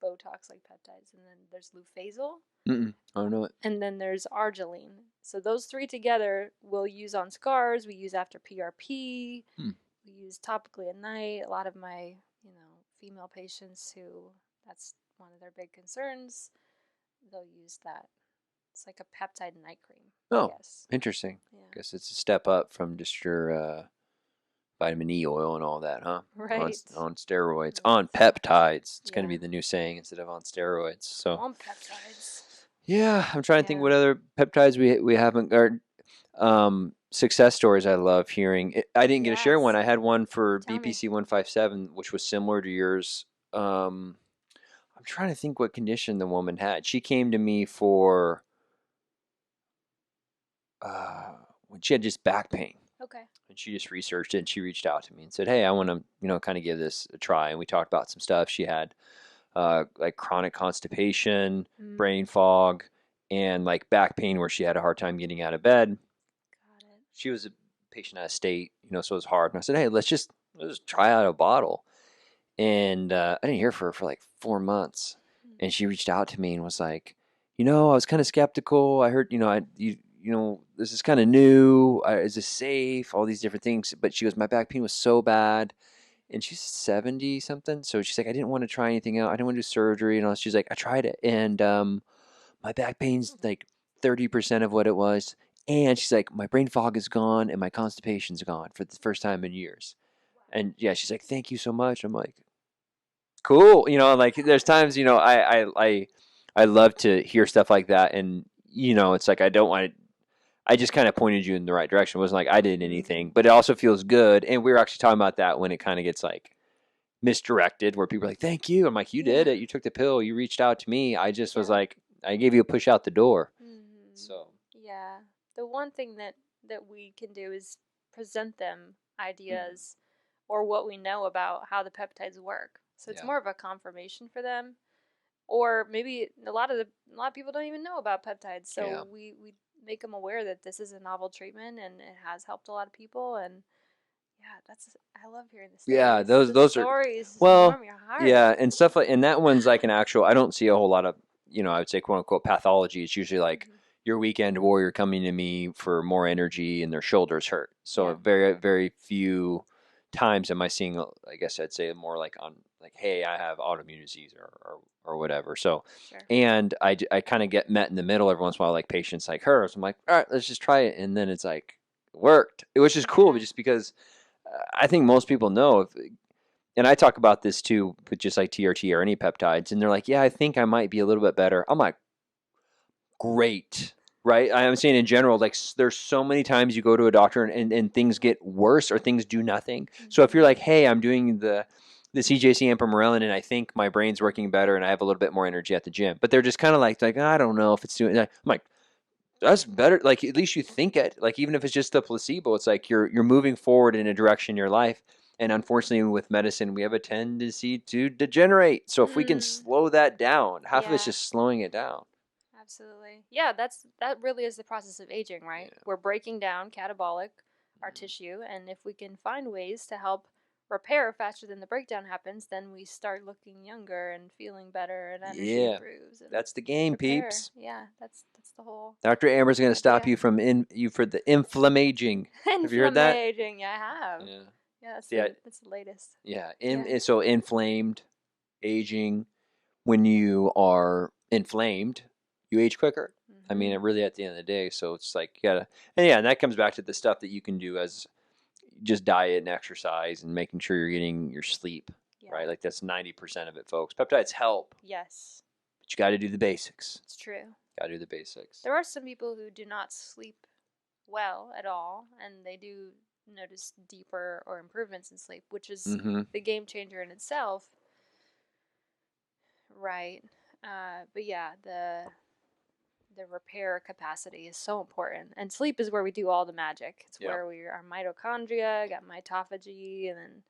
Botox-like peptides, and then there's Lufazol. I don't know it. And then there's Arginine. So those three together we'll use on scars. We use after PRP. We use topically at night. A lot of my, female patients who that's one of their big concerns, they'll use that. It's like a peptide night cream. Oh, I guess. Interesting. Yeah. I guess it's a step up from just your vitamin E oil and all that, huh? Right. On steroids. On peptides. It's going to be the new saying instead of on steroids. So. On peptides. Yeah, I'm trying to think what other peptides we haven't got. Success stories I love hearing. I didn't get to share one. I had one for BPC-157, which was similar to yours. I'm trying to think what condition the woman had. She came to me for when she had just back pain. Okay. And she just researched it, and she reached out to me and said, hey, I want to, kind of give this a try. And we talked about some stuff. She had like chronic constipation, brain fog, and like back pain where she had a hard time getting out of bed. Got it. She was a patient out of state, so it was hard. And I said, hey, let's just try out a bottle. And I didn't hear from her for like 4 months. And she reached out to me and was like, I was kind of skeptical. I heard, this is kind of new. Is this safe? All these different things. But she goes, my back pain was so bad. And she's 70 something. So she's like, I didn't want to try anything out. I didn't want to do surgery and all. She's like, I tried it. And my back pain's like 30% of what it was. And she's like, my brain fog is gone and my constipation's gone for the first time in years. And yeah, she's like, thank you so much. I'm like, cool. Like there's times, I love to hear stuff like that. And, it's like, I just kind of pointed you in the right direction. It wasn't like I did anything, but it also feels good. And we were actually talking about that when it kind of gets like misdirected where people are like, thank you. I'm like, you did it. You took the pill. You reached out to me. I just was like, I gave you a push out the door. So. Yeah. The one thing that we can do is present them ideas or what we know about how the peptides work. So it's more of a confirmation for them. Or maybe a lot of a lot of people don't even know about peptides. So Yeah. we make them aware that this is a novel treatment and it has helped a lot of people. And yeah, I love hearing the stories. Yeah, The those are, stories well, warm your heart. yeah, and stuff like, and that one's like an actual, I don't see a whole lot of, I would say quote unquote pathology. It's usually like your weekend warrior coming to me for more energy and their shoulders hurt. So Yeah. very, very few times am I seeing, I guess I'd say more like on like, hey, I have autoimmune disease or whatever. So, Sure. and I kind of get met in the middle every once in a while, like patients like her. So I'm like, all right, let's just try it. And then it's like, it worked. It was just cool, just because I think most people know, and I talk about this too, with just like TRT or any peptides, and they're like, yeah, I think I might be a little bit better. I'm like, great, right? I'm saying in general, like there's so many times you go to a doctor and things get worse or things do nothing. So if you're like, hey, I'm doing the CJC Ipamorelin and I think my brain's working better and I have a little bit more energy at the gym, but they're just kind of like, I don't know if it's doing that. I'm like, that's better. Like at least you think it. Like even if it's just a placebo, it's like you're moving forward in a direction in your life. And unfortunately, with medicine, we have a tendency to degenerate. So if we can slow that down, half of it's just slowing it down. Absolutely. Yeah, that really is the process of aging, right? Yeah. We're breaking down catabolic our tissue, and if we can find ways to help repair faster than the breakdown happens, then we start looking younger and feeling better, and energy improves. And that's the game, peeps. Yeah, that's the whole. Dr. Amber's going to stop you from for the inflammaging. Have you heard that? Inflammaging, yeah, I have. Yeah. Yeah, that's the latest. Yeah. So inflamed, aging, when you are inflamed, you age quicker. I mean, really at the end of the day. So it's like, you gotta, and that comes back to the stuff that you can do as just diet and exercise and making sure you're getting your sleep, right? Like that's 90% of it, folks. Peptides help. Yes. But you got to do the basics. It's true. Got to do the basics. There are some people who do not sleep well at all, and they do notice deeper or improvements in sleep, which is the game changer in itself. Right. But yeah, the repair capacity is so important, and sleep is where we do all the magic. It's where our mitochondria got mitophagy and then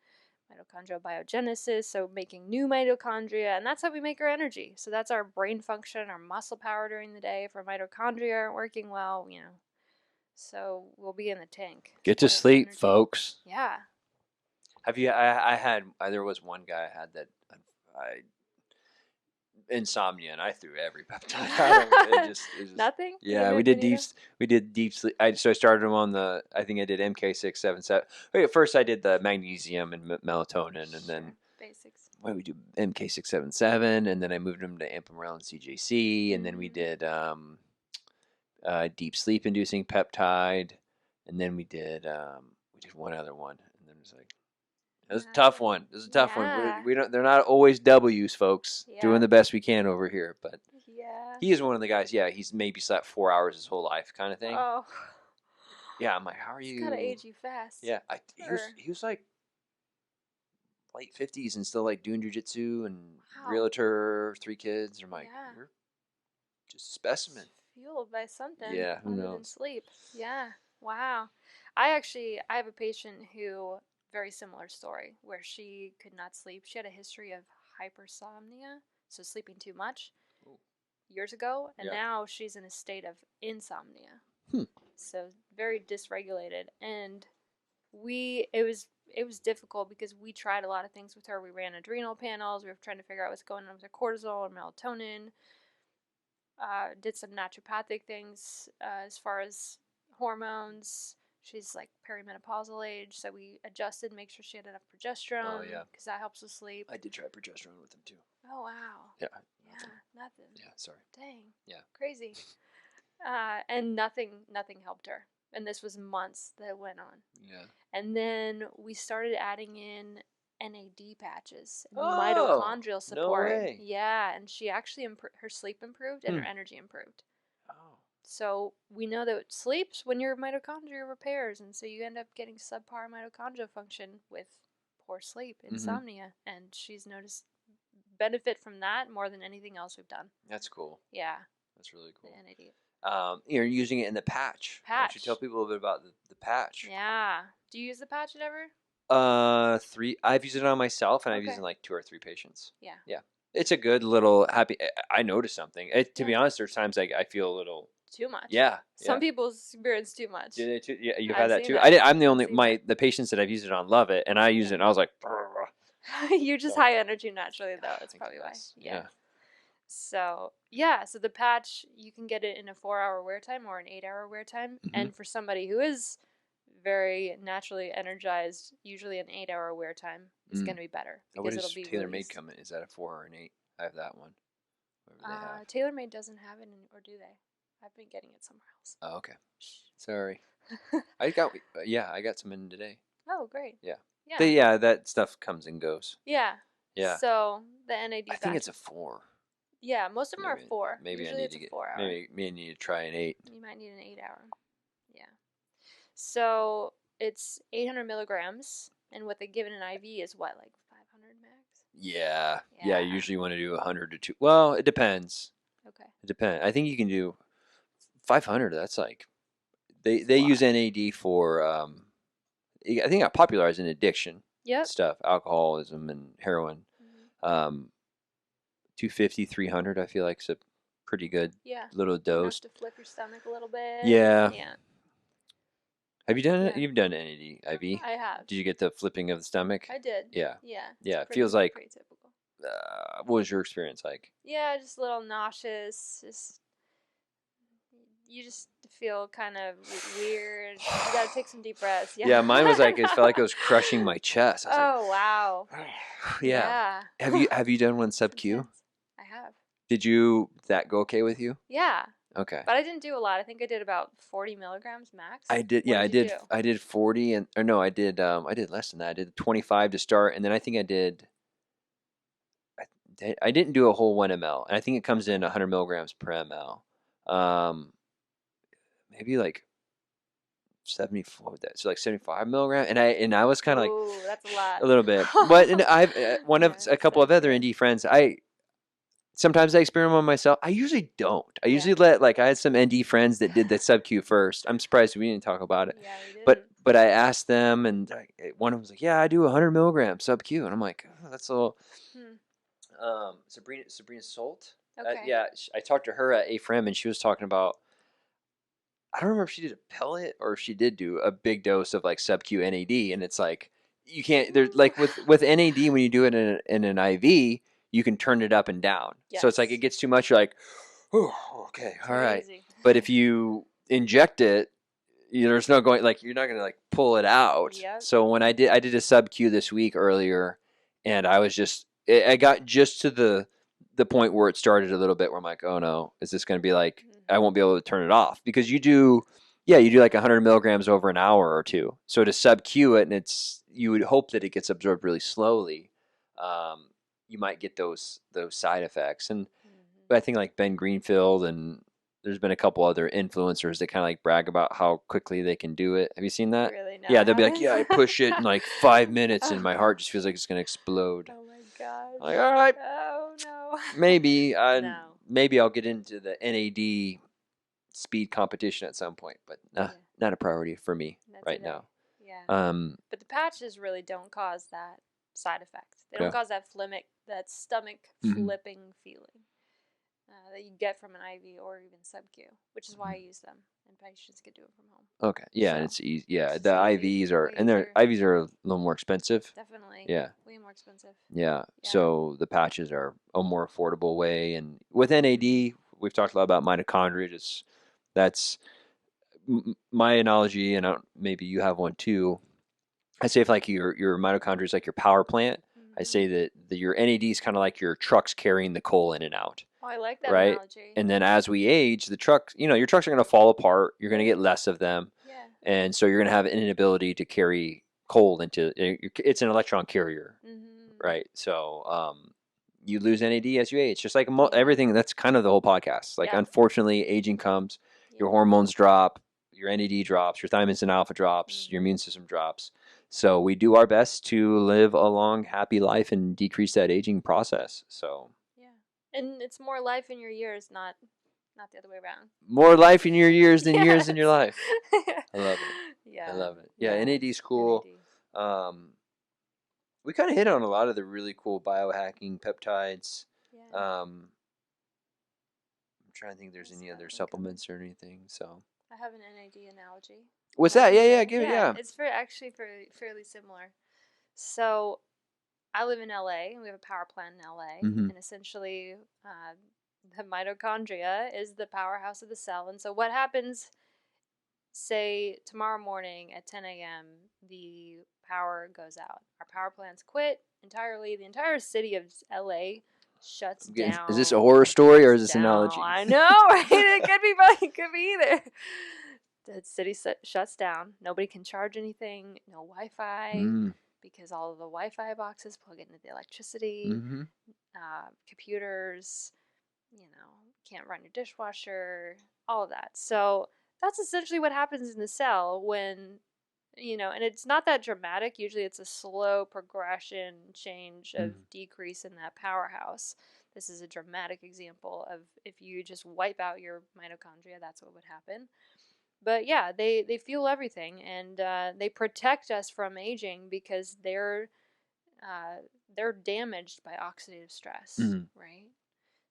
mitochondrial biogenesis, so making new mitochondria, and that's how we make our energy. So that's our brain function, our muscle power during the day. If our mitochondria aren't working well, so we'll be in the tank. Get to sleep, folks. Yeah. Have you? There was one guy I had that insomnia, and I threw every peptide out. It just nothing. Yeah, we did deep sleep. So I started him on I think I did MK-677. Okay, first I did the magnesium and melatonin, and then basics. Well, we do MK-677, and then I moved him to Ipamorelin CJC, and then we did deep sleep inducing peptide, and then we did one other one, and then it was like. It was a tough one. It was a tough one. We don't. They're not always W's, folks. Doing the best we can over here, but he is one of the guys. Yeah, he's maybe slept 4 hours his whole life, kind of thing. Oh. Yeah, I'm like, how are you? Gotta age you fast. Yeah, he was like late 50s and still like doing jujitsu and realtor, 3 kids. I'm like, you're just a specimen. Fueled by something. Yeah, who knows? Than sleep. Yeah. Wow. I have a patient who. Very similar story where she could not sleep. She had a history of hypersomnia, so sleeping too much years ago, and now she's in a state of insomnia. So very dysregulated, and it was difficult because we tried a lot of things with her. We ran adrenal panels. We were trying to figure out what's going on with her cortisol and melatonin. Did some naturopathic things as far as hormones. She's like perimenopausal age, so we adjusted, make sure she had enough progesterone. Oh, yeah. Because that helps with sleep. I did try progesterone with him, too. Oh, wow. Yeah. Nothing. Yeah, sorry. Dang. Yeah. Crazy. And nothing helped her. And this was months that went on. Yeah. And then we started adding in NAD patches and mitochondrial support. No way. Yeah, and she actually, her sleep improved and her energy improved. Oh. So we know that sleep's when your mitochondria repairs, and so you end up getting subpar mitochondrial function with poor sleep, insomnia, and she's noticed benefit from that more than anything else we've done. That's cool. Yeah. That's really cool. The NAD. You're using it in the patch. Why don't you tell people a little bit about the patch? Yeah. Do you use the patch ever? 3. I've used it on myself, and I've used it on like 2 or 3 patients. Yeah. Yeah. It's a good little happy. I noticed something. To be Yeah. honest, there's times I feel a little. Too much. Yeah. Some people experience too much. Do they too? Yeah, you've I've had that seen too. that. I'm the I've only seen that. the patients that I've used it on love it, and I use it, and I was like, You're just So- high energy naturally, though. I That's think probably why. that's- Yeah. So yeah, so the patch, you can get it in a 4-hour wear time or an 8-hour wear time, Mhm. and for somebody who is very naturally energized, usually an 8-hour wear time is going to be better What because is it'll be TaylorMade released. coming? Is that a 4 or an 8? I have that one. Whatever they have. TaylorMade doesn't have it, or do they? I've been getting it somewhere else. Oh, okay. Sorry. I got some in today. Oh, great. Yeah. Yeah. That stuff comes and goes. Yeah. Yeah. So the NAD. I think it's a 4. Yeah, most of them are 4. Maybe Usually I need it's to a 4-hour. Maybe I need to try an 8. You might need an 8-hour. Yeah. So it's 800 milligrams, and what they give in an IV is what, like 500 max? Yeah. Yeah. You usually want to do 100 to 2. Well, it depends. Okay. It depends. I think you can do 500. That's like they a use NAD for I think it popularized in addiction Yep. stuff, alcoholism and heroin. Mhm. 250, 300 I feel like is a pretty good Yeah. little Enough dose. to flip your stomach a little bit. Yeah. Yeah. Have you done it? Yeah. You've done NAD IV? I have. Did you get the flipping of the stomach? I did. Yeah. Yeah. Yeah, it Pretty- feels like pretty typical. what was your experience like? Yeah, just a little nauseous. You just feel kind of weird. You gotta take some deep breaths. Yeah. Yeah, mine was like it felt like it was crushing my chest. I was Oh wow. like, yeah. Have you done one sub Q? Intense. I have. Did that go okay with you? Yeah, Okay. but I didn't do a lot. I think I did about 40 milligrams max. I did. Yeah, What I did you did. do? I did 40 or no, I did less than that. I did 25 to start, and then I think I did. I didn't do a whole 1 ml, and I think it comes in 100 milligrams per ml. Maybe like 74. So like 75 milligram, and I was kind of like Ooh, that's a lot. a little bit. But and I've a couple of other good. ND friends. Sometimes I experiment on myself. I usually don't. I usually I had some ND friends that did the sub Q first. I'm surprised we didn't talk about it. Yeah, we didn't. But I asked them, and one of them was like, "Yeah, I do 100 milligrams sub Q," and I'm like, oh, "That's a little." Sabrina Solt. Okay. I talked to her at AFREM, and she was talking about. I don't remember if she did a pellet or if she did do a big dose of like sub Q NAD, and it's like you can't. There's like with NAD when you do it in an IV, you can turn it up and down. So it's like it Yes. gets too much. You're like, oh, okay, all right. Crazy. But if you inject it, there's no going like you're not gonna like pull it out. Yep. So when I did a sub Q this week earlier, and I was just I got just to the point where it started a little bit where I'm like, oh no, is this gonna be like I won't be able to turn it off because you do like 100 milligrams over an hour or two. So to sub Q it, and you would hope that it gets absorbed really slowly. You might get those side effects, and but I think like Ben Greenfield and there's been a couple other influencers that kind of like brag about how quickly they can do it. Have you seen that? Really? No, Yeah, they'll be like, haven't. yeah, I push it in like 5 minutes, and my heart just feels like it's gonna explode. Oh my gosh. Like, all right, Oh no. maybe No. maybe I'll get into the NAD speed competition at some point, but not a priority for me Not right today. now. Yeah. But the patches really don't cause that side effect. They don't cause that stomach flipping feeling that you get from an IV or even sub Q, which is why I use them, and patients can do it from home. Okay, yeah, and So, it's easy. Yeah, it's the easy, IVs are, way and their easier. IVs are a little more expensive. Definitely. Yeah. Way more expensive. Yeah. Yeah. So the patches are a more affordable way, and with NAD, we've talked a lot about mitochondria. That's my analogy, and maybe you have one too. I say if like your mitochondria is like your power plant. I say that your NAD is kind of like your trucks carrying the coal in and out. Oh, I like that right? analogy. And then as we age, your trucks are going to fall apart. You're going to get less of them. Yeah. And so you're going to have an inability to carry coal it's an electron carrier, right? So you lose NAD as you age, just like everything. That's kind of the whole podcast. Like, unfortunately, aging comes, your hormones drop, your NAD drops, your Thymosin Alpha drops, your immune system drops. So we do our best to live a long, happy life and decrease that aging process. So and it's more life in your years, not the other way around. More life in your years than years in your life. I love it. Yeah, I love it. Yeah, NAD's cool. NAD. We kind of hit on a lot of the really cool biohacking peptides. I'm trying to think if there's What's any that other one supplements or anything. So I have an NAD analogy. what's I that? can Yeah, share. give it. Yeah, Yeah. it's actually fairly similar. So I live in LA, and we have a power plant in LA, Mm-hmm. and essentially, the mitochondria is the powerhouse of the cell. And so, what happens? Say tomorrow morning at 10 a.m., the power goes out. Our power plants quit entirely. The entire city of LA shuts down. Is this a horror story or is this down. analogy? I know, right? It could be both. It could be either. The city shuts down. Nobody can charge anything. No Wi-Fi because all of the Wi-Fi boxes plug into the electricity. Mm-hmm. Computers, can't run your dishwasher, all of that. So that's essentially what happens in the cell when, and it's not that dramatic. Usually it's a slow progression change of decrease in that powerhouse. This is a dramatic example of if you just wipe out your mitochondria, that's what would happen. But yeah, they fuel everything, and they protect us from aging because they're damaged by oxidative stress, right?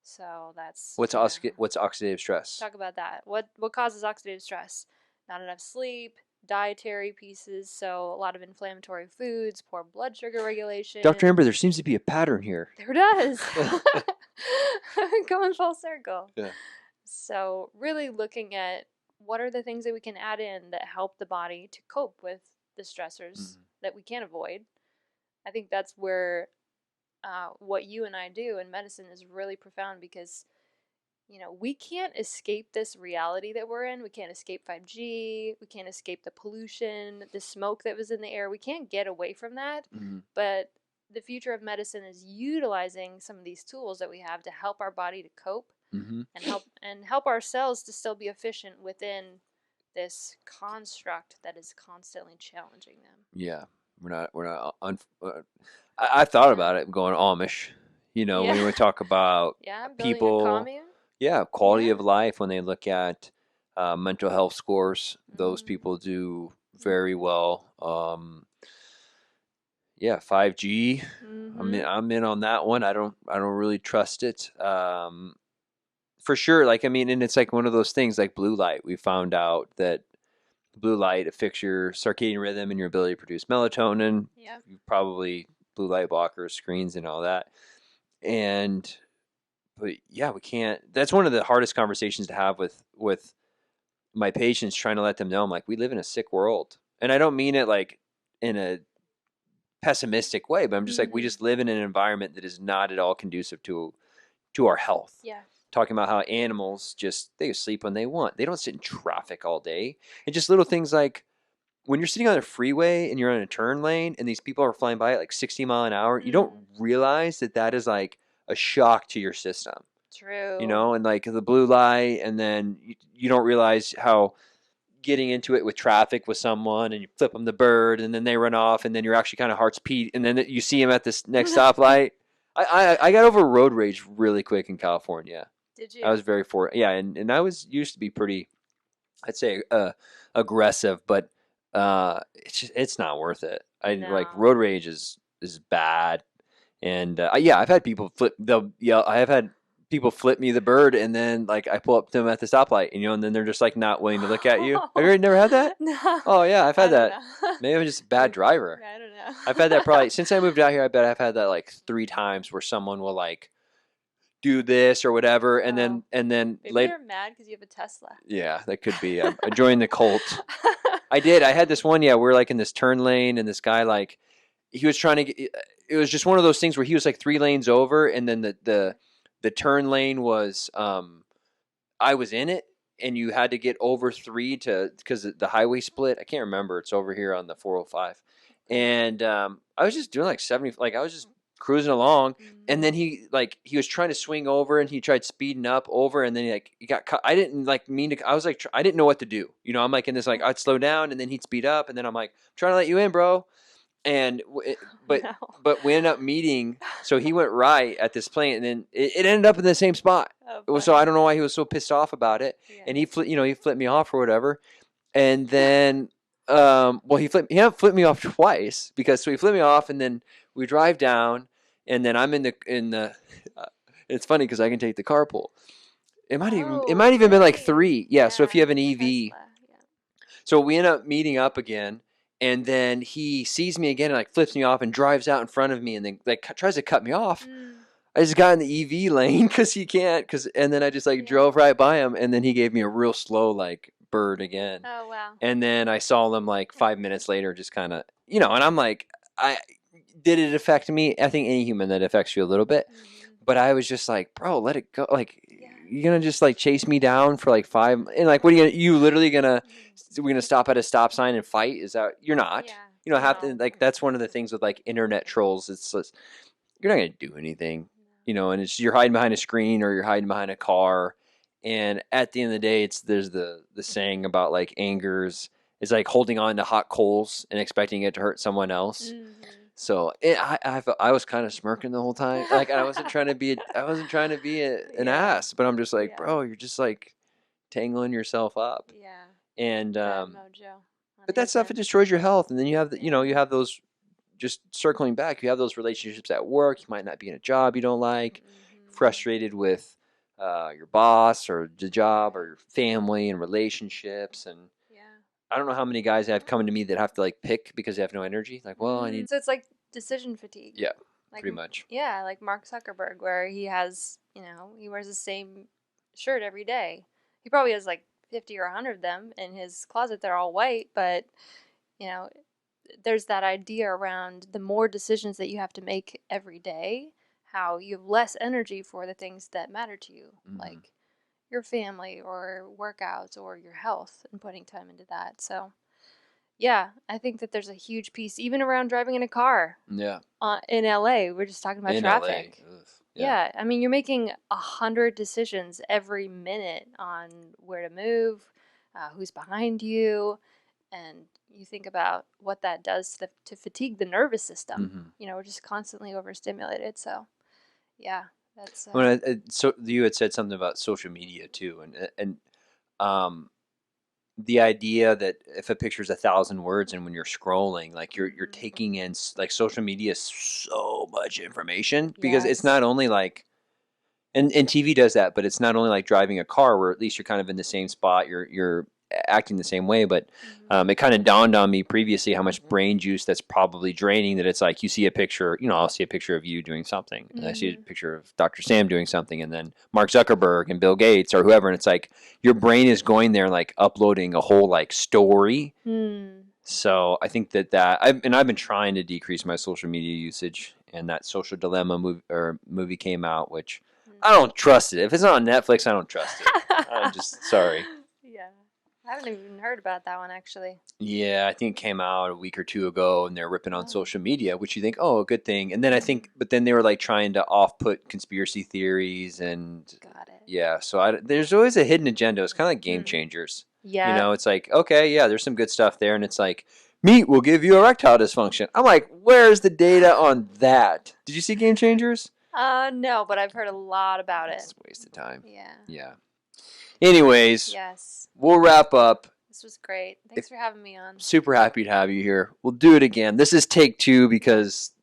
So that's what's oxidative stress? Talk about that. What causes oxidative stress? Not enough sleep, dietary pieces, so a lot of inflammatory foods, poor blood sugar regulation. Dr. Amber, there seems to be a pattern here. There does. Going full circle. Yeah. So really looking at what are the things that we can add in that help the body to cope with the stressors that we can't avoid. I think that's where what you and I do in medicine is really profound because, we can't escape this reality that we're in. We can't escape 5G. We can't escape the pollution, the smoke that was in the air. We can't get away from that. But the future of medicine is utilizing some of these tools that we have to help our body to cope and help our cells to still be efficient within this construct that is constantly challenging them. Yeah. We're not I thought about it going Amish, when we talk about people, quality of life, when they look at mental health scores, those people do very well. 5G, I'm in on that one. I don't really trust it. For sure. And it's like one of those things like blue light. We found out that blue light affects your circadian rhythm and your ability to produce melatonin. Yeah. You probably blue light blockers, screens, and all that. But yeah, we can't. That's one of the hardest conversations to have with my patients, trying to let them know, I'm like, we live in a sick world, and I don't mean it like in a pessimistic way, but I'm just like, we just live in an environment that is not at all conducive to our health. Yeah. Talking about how animals they sleep when they want. They don't sit in traffic all day. And just little things like when you're sitting on a freeway and you're on a turn lane and these people are flying by at like 60 mile an hour, you don't realize that is like a shock to your system. True. And like the blue light, and then you don't realize how getting into it with traffic with someone and you flip them the bird and then they run off and then you're actually kind of heart's beat and then you see them at this next stoplight. I got over road rage really quick in California. Did you? I was very and I used to be pretty, I'd say, aggressive, but it's not worth it. Like road rage is bad, and I've had people they'll yell. I have had people flip me the bird, and then like I pull up to them at the stoplight, and then they're just like not willing to look at you. Have you never had that? No. Oh yeah, I've had that. Maybe I'm just a bad driver. I don't know. I've had that probably since I moved out here. I bet I've had that like 3 times where someone will like do this or whatever, and then maybe later they're mad because you have a Tesla. Yeah, that could be. I joined the cult. I did. I had this one. Yeah, we're like in this turn lane, and this guy like he was trying to get. It was just one of those things where he was like 3 lanes over, and then the turn lane was I was in it, and you had to get over 3 because the highway split. I can't remember. It's over here on the 405, and I was just doing like 70. Like I was just cruising along, and then he was trying to swing over, and he tried speeding up over, and then he got cut. I didn't like mean to. I was like, I didn't know what to do. I'm like in this like I'd slow down, and then he'd speed up, and then I'm like trying to let you in, bro. And but we ended up meeting. So he went right at this plane, and then it ended up in the same spot. So I don't know why he was so pissed off about it, and he flipped me off or whatever, and then he flipped me off twice so he flipped me off, and then we drive down. And then I'm in the It's funny because I can take the carpool. It might Oh, even been like really? 3. Yeah. So if you have an EV, Tesla, yeah. so we end up meeting up again, and then he sees me again and like flips me off and drives out in front of me, and then like tries to cut me off. I just got in the EV lane because he can't, and then I just like Yeah. drove right by him, and then he gave me a real slow like bird again. Oh, wow. And then I saw him like 5 minutes later, just kind of, and I'm like, did it affect me? I think any human that affects you a little bit, but I was just like, bro, let it go. Like, you're gonna just like chase me down for like 5, and like, what are you literally gonna? We're gonna stop at a stop sign and fight? Is that you're not? Yeah. Have to like. That's one of the things with like internet trolls. It's just, you're not gonna do anything, and it's you're hiding behind a screen or you're hiding behind a car. And at the end of the day, there's the saying about like angers is like holding on to hot coals and expecting it to hurt someone else. So I was kind of smirking the whole time. Like I wasn't trying to be an ass, but I'm just like, bro, you're just like tangling yourself up. Yeah. And Mojo but that stuff, it destroys your health. And then you have you have those, just circling back, you have those relationships at work. You might not be in a job you don't like, frustrated with your boss or the job or your family and relationships. And I don't know how many guys have come to me that have to like pick because they have no energy. Like, well, I need. So it's like decision fatigue. Yeah, like, pretty much. Yeah, like Mark Zuckerberg, where he has, he wears the same shirt every day. He probably has like 50 or 100 of them in his closet. They're all white, but there's that idea around the more decisions that you have to make every day, how you have less energy for the things that matter to you, like your family or workouts or your health, and putting time into that. So yeah, I think that there's a huge piece even around driving in a car. Yeah. In LA, we're just talking about traffic. Yeah. I mean, you're making 100 decisions every minute on where to move, who's behind you, and you think about what that does to fatigue the nervous system. We're just constantly overstimulated. So yeah, that's so you had said something about social media too, and the idea that if a picture is 1,000 words, and when you're scrolling, like you're taking in, like, social media is so much information, because it's not only like, and TV does that, but it's not only like driving a car where at least you're kind of in the same spot, you're acting the same way, but it kind of dawned on me previously how much brain juice that's probably draining, that it's like you see a picture, I'll see a picture of you doing something, and I see a picture of Dr. Sam doing something, and then Mark Zuckerberg and Bill Gates or whoever, and it's like your brain is going there like uploading a whole like story. So I think that I've been trying to decrease my social media usage, and that Social Dilemma movie came out, which I don't trust it. If it's not on Netflix, I don't trust it. I'm just sorry. I haven't even heard about that one, actually. Yeah, I think it came out a week or 2 ago, and they're ripping on social media, which you think, oh, a good thing. And then but then they were like trying to off-put conspiracy theories, and Got it. Yeah, so there's always a hidden agenda. It's kind of like Game Changers. Yeah. It's like, okay, yeah, there's some good stuff there, and it's like, meat will give you erectile dysfunction. I'm like, where's the data on that? Did you see Game Changers? No, but I've heard a lot about it. It's a waste of time. Yeah. Anyways. Yes. We'll wrap up. This was great. Thanks for having me on. Super happy to have you here. We'll do it again. This is take 2 because,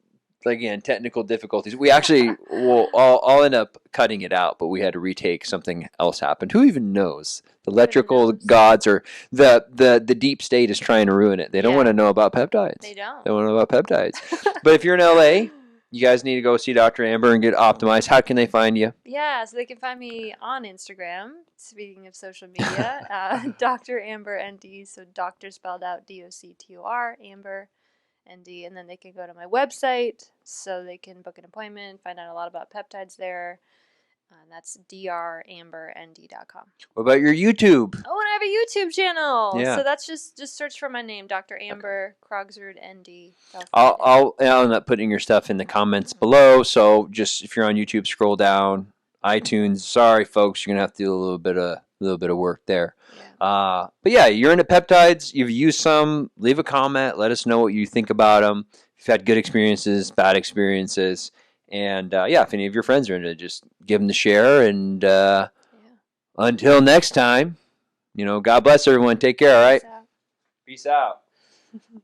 again, technical difficulties. We actually I'll end up cutting it out, but we had to retake. Something else happened. Who even knows? The electrical gods, or the deep state is trying to ruin it. They don't want to know about peptides. They don't. They want to know about peptides. But if you're in LA, you guys need to go see Dr. Amber and get optimized. How can they find you? Yeah, so they can find me on Instagram, speaking of social media, Dr. Amber ND, so doctor spelled out DOCTOR, Amber ND, and then they can go to my website so they can book an appointment, find out a lot about peptides there. And that's drambernd.com. What about your YouTube? Oh, and I have a YouTube channel. Yeah. So that's just search for my name, Dr. Amber Krogsrud ND. I'll end up putting your stuff in the comments below. So just if you're on YouTube, scroll down. iTunes. Sorry, folks, you're gonna have to do a little bit of work there. Yeah. But yeah, you're into peptides. You've used some. Leave a comment. Let us know what you think about them. If you've had good experiences, bad experiences. And if any of your friends are into it, just give them the share. And until next time, God bless everyone. Take care, all right? Peace out. Peace out.